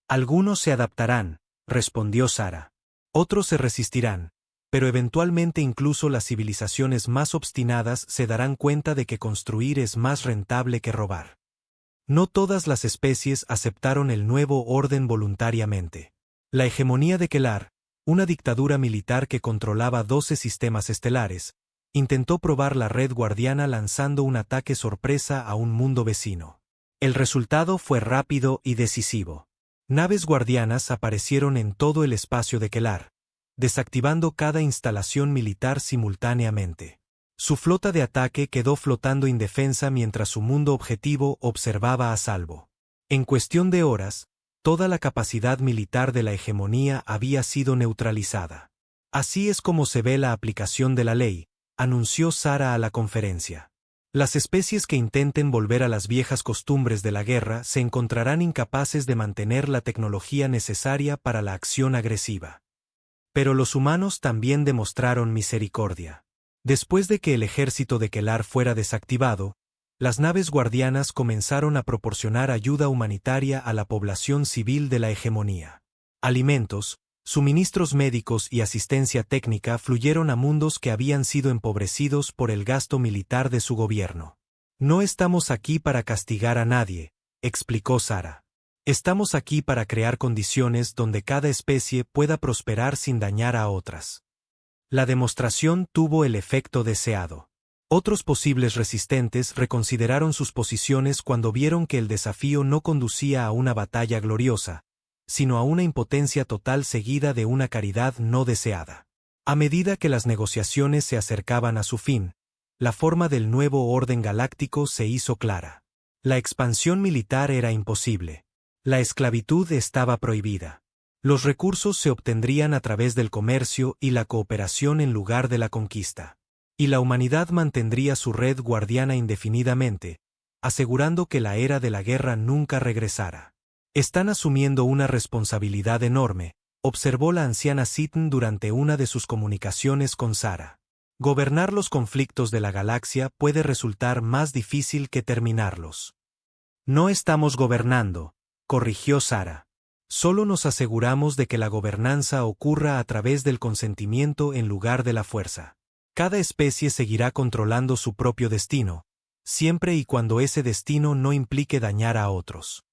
Algunos se adaptarán, respondió Sara. Otros se resistirán, pero eventualmente incluso las civilizaciones más obstinadas se darán cuenta de que construir es más rentable que robar. No todas las especies aceptaron el nuevo orden voluntariamente. La hegemonía de Kelar, una dictadura militar que controlaba 12 sistemas estelares, intentó probar la red guardiana lanzando un ataque sorpresa a un mundo vecino. El resultado fue rápido y decisivo. Naves guardianas aparecieron en todo el espacio de Kelar, desactivando cada instalación militar simultáneamente. Su flota de ataque quedó flotando indefensa mientras su mundo objetivo observaba a salvo. En cuestión de horas, toda la capacidad militar de la hegemonía había sido neutralizada. Así es como se ve la aplicación de la ley, anunció Sara a la conferencia. Las especies que intenten volver a las viejas costumbres de la guerra se encontrarán incapaces de mantener la tecnología necesaria para la acción agresiva. Pero los humanos también demostraron misericordia. Después de que el ejército de Kelar fuera desactivado, las naves guardianas comenzaron a proporcionar ayuda humanitaria a la población civil de la hegemonía. Alimentos, suministros médicos y asistencia técnica fluyeron a mundos que habían sido empobrecidos por el gasto militar de su gobierno. No estamos aquí para castigar a nadie, explicó Sara. Estamos aquí para crear condiciones donde cada especie pueda prosperar sin dañar a otras. La demostración tuvo el efecto deseado. Otros posibles resistentes reconsideraron sus posiciones cuando vieron que el desafío no conducía a una batalla gloriosa, sino a una impotencia total seguida de una caridad no deseada. A medida que las negociaciones se acercaban a su fin, la forma del nuevo orden galáctico se hizo clara. La expansión militar era imposible. La esclavitud estaba prohibida. Los recursos se obtendrían a través del comercio y la cooperación en lugar de la conquista. Y la humanidad mantendría su red guardiana indefinidamente, asegurando que la era de la guerra nunca regresara. Están asumiendo una responsabilidad enorme, observó la anciana Sitten durante una de sus comunicaciones con Sara. Gobernar los conflictos de la galaxia puede resultar más difícil que terminarlos. No estamos gobernando, corrigió Sara. Solo nos aseguramos de que la gobernanza ocurra a través del consentimiento en lugar de la fuerza. Cada especie seguirá controlando su propio destino, siempre y cuando ese destino no implique dañar a otros.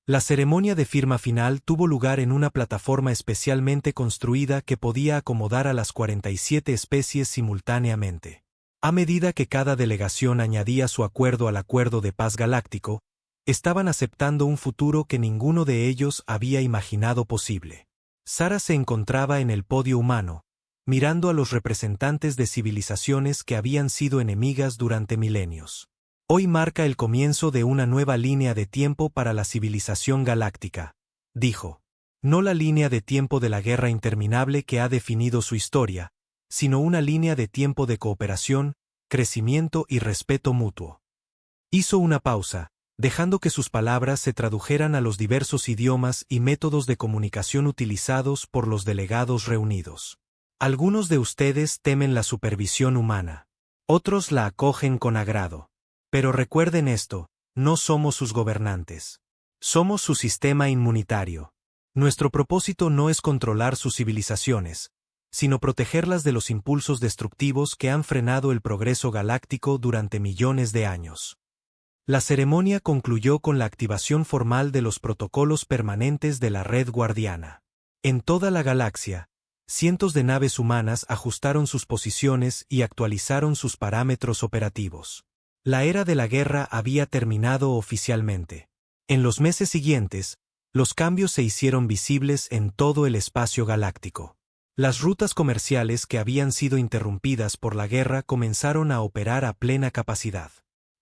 La ceremonia de firma final tuvo lugar en una plataforma especialmente construida que podía acomodar a las 47 especies simultáneamente. A medida que cada delegación añadía su acuerdo al acuerdo de paz galáctico, estaban aceptando un futuro que ninguno de ellos había imaginado posible. Sara se encontraba en el podio humano, mirando a los representantes de civilizaciones que habían sido enemigas durante milenios. Hoy marca el comienzo de una nueva línea de tiempo para la civilización galáctica, dijo. No la línea de tiempo de la guerra interminable que ha definido su historia, sino una línea de tiempo de cooperación, crecimiento y respeto mutuo. Hizo una pausa, dejando que sus palabras se tradujeran a los diversos idiomas y métodos de comunicación utilizados por los delegados reunidos. Algunos de ustedes temen la supervisión humana. Otros la acogen con agrado. Pero recuerden esto, no somos sus gobernantes. Somos su sistema inmunitario. Nuestro propósito no es controlar sus civilizaciones, sino protegerlas de los impulsos destructivos que han frenado el progreso galáctico durante millones de años. La ceremonia concluyó con la activación formal de los protocolos permanentes de la red guardiana. En toda la galaxia, Cientos de naves humanas ajustaron sus posiciones y actualizaron sus parámetros operativos. La era de la guerra había terminado oficialmente. En los meses siguientes, los cambios se hicieron visibles en todo el espacio galáctico. Las rutas comerciales que habían sido interrumpidas por la guerra comenzaron a operar a plena capacidad.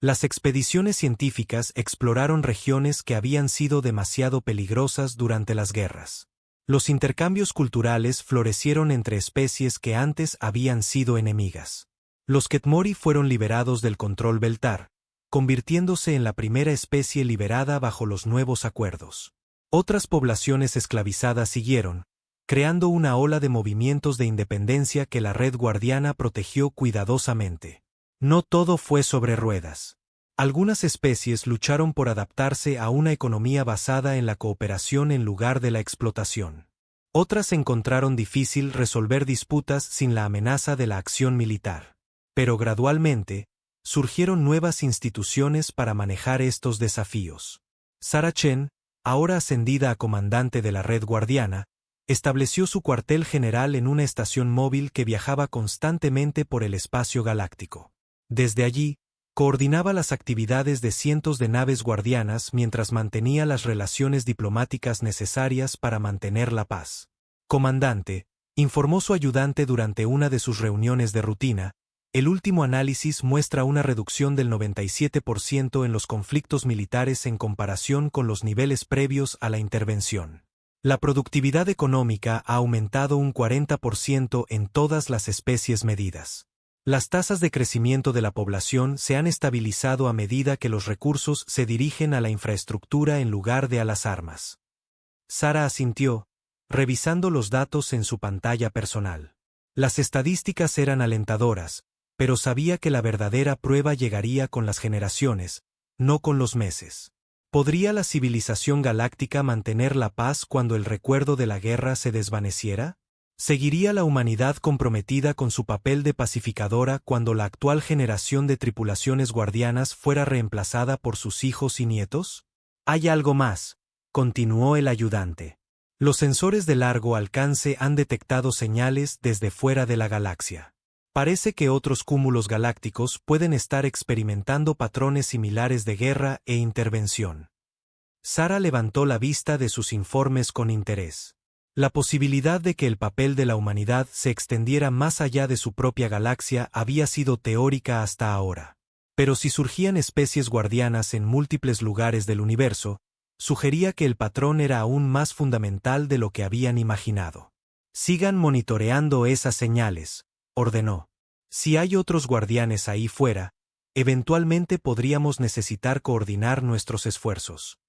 Las expediciones científicas exploraron regiones que habían sido demasiado peligrosas durante las guerras. Los intercambios culturales florecieron entre especies que antes habían sido enemigas. Los Ketmori fueron liberados del control Beltar, convirtiéndose en la primera especie liberada bajo los nuevos acuerdos. Otras poblaciones esclavizadas siguieron, creando una ola de movimientos de independencia que la Red Guardiana protegió cuidadosamente. No todo fue sobre ruedas. Algunas especies lucharon por adaptarse a una economía basada en la cooperación en lugar de la explotación. Otras encontraron difícil resolver disputas sin la amenaza de la acción militar. Pero gradualmente, surgieron nuevas instituciones para manejar estos desafíos. Sara Chen, ahora ascendida a comandante de la Red Guardiana, estableció su cuartel general en una estación móvil que viajaba constantemente por el espacio galáctico. Desde allí, coordinaba las actividades de cientos de naves guardianas mientras mantenía las relaciones diplomáticas necesarias para mantener la paz. Comandante, informó su ayudante durante una de sus reuniones de rutina, el último análisis muestra una reducción del 97% en los conflictos militares en comparación con los niveles previos a la intervención. La productividad económica ha aumentado un 40% en todas las especies medidas. Las tasas de crecimiento de la población se han estabilizado a medida que los recursos se dirigen a la infraestructura en lugar de a las armas. Sara asintió, revisando los datos en su pantalla personal. Las estadísticas eran alentadoras, pero sabía que la verdadera prueba llegaría con las generaciones, no con los meses. ¿Podría la civilización galáctica mantener la paz cuando el recuerdo de la guerra se desvaneciera? ¿Seguiría la humanidad comprometida con su papel de pacificadora cuando la actual generación de tripulaciones guardianas fuera reemplazada por sus hijos y nietos? Hay algo más, continuó el ayudante. Los sensores de largo alcance han detectado señales desde fuera de la galaxia. Parece que otros cúmulos galácticos pueden estar experimentando patrones similares de guerra e intervención. Sara levantó la vista de sus informes con interés. La posibilidad de que el papel de la humanidad se extendiera más allá de su propia galaxia había sido teórica hasta ahora. Pero si surgían especies guardianas en múltiples lugares del universo, sugería que el patrón era aún más fundamental de lo que habían imaginado. Sigan monitoreando esas señales, ordenó. Si hay otros guardianes ahí fuera, eventualmente podríamos necesitar coordinar nuestros esfuerzos.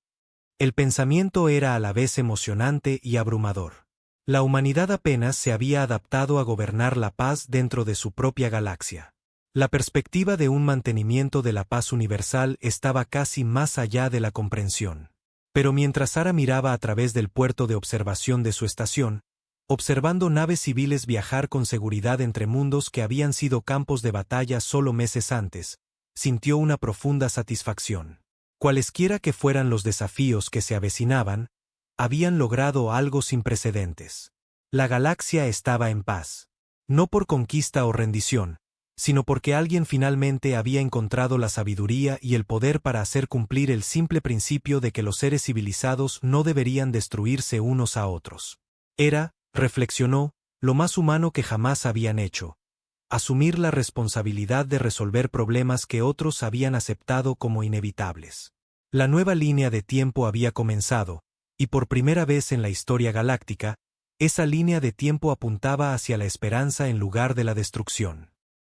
El pensamiento era a la vez emocionante y abrumador. La humanidad apenas se había adaptado a gobernar la paz dentro de su propia galaxia. La perspectiva de un mantenimiento de la paz universal estaba casi más allá de la comprensión. Pero mientras Sara miraba a través del puerto de observación de su estación, observando naves civiles viajar con seguridad entre mundos que habían sido campos de batalla solo meses antes, sintió una profunda satisfacción. Cualesquiera que fueran los desafíos que se avecinaban, habían logrado algo sin precedentes. La galaxia estaba en paz. No por conquista o rendición, sino porque alguien finalmente había encontrado la sabiduría y el poder para hacer cumplir el simple principio de que los seres civilizados no deberían destruirse unos a otros. Era, reflexionó, lo más humano que jamás habían hecho. Asumir la responsabilidad de resolver problemas que otros habían aceptado como inevitables. La nueva línea de tiempo había comenzado, y por primera vez en la historia galáctica, esa línea de tiempo apuntaba hacia la esperanza en lugar de la destrucción.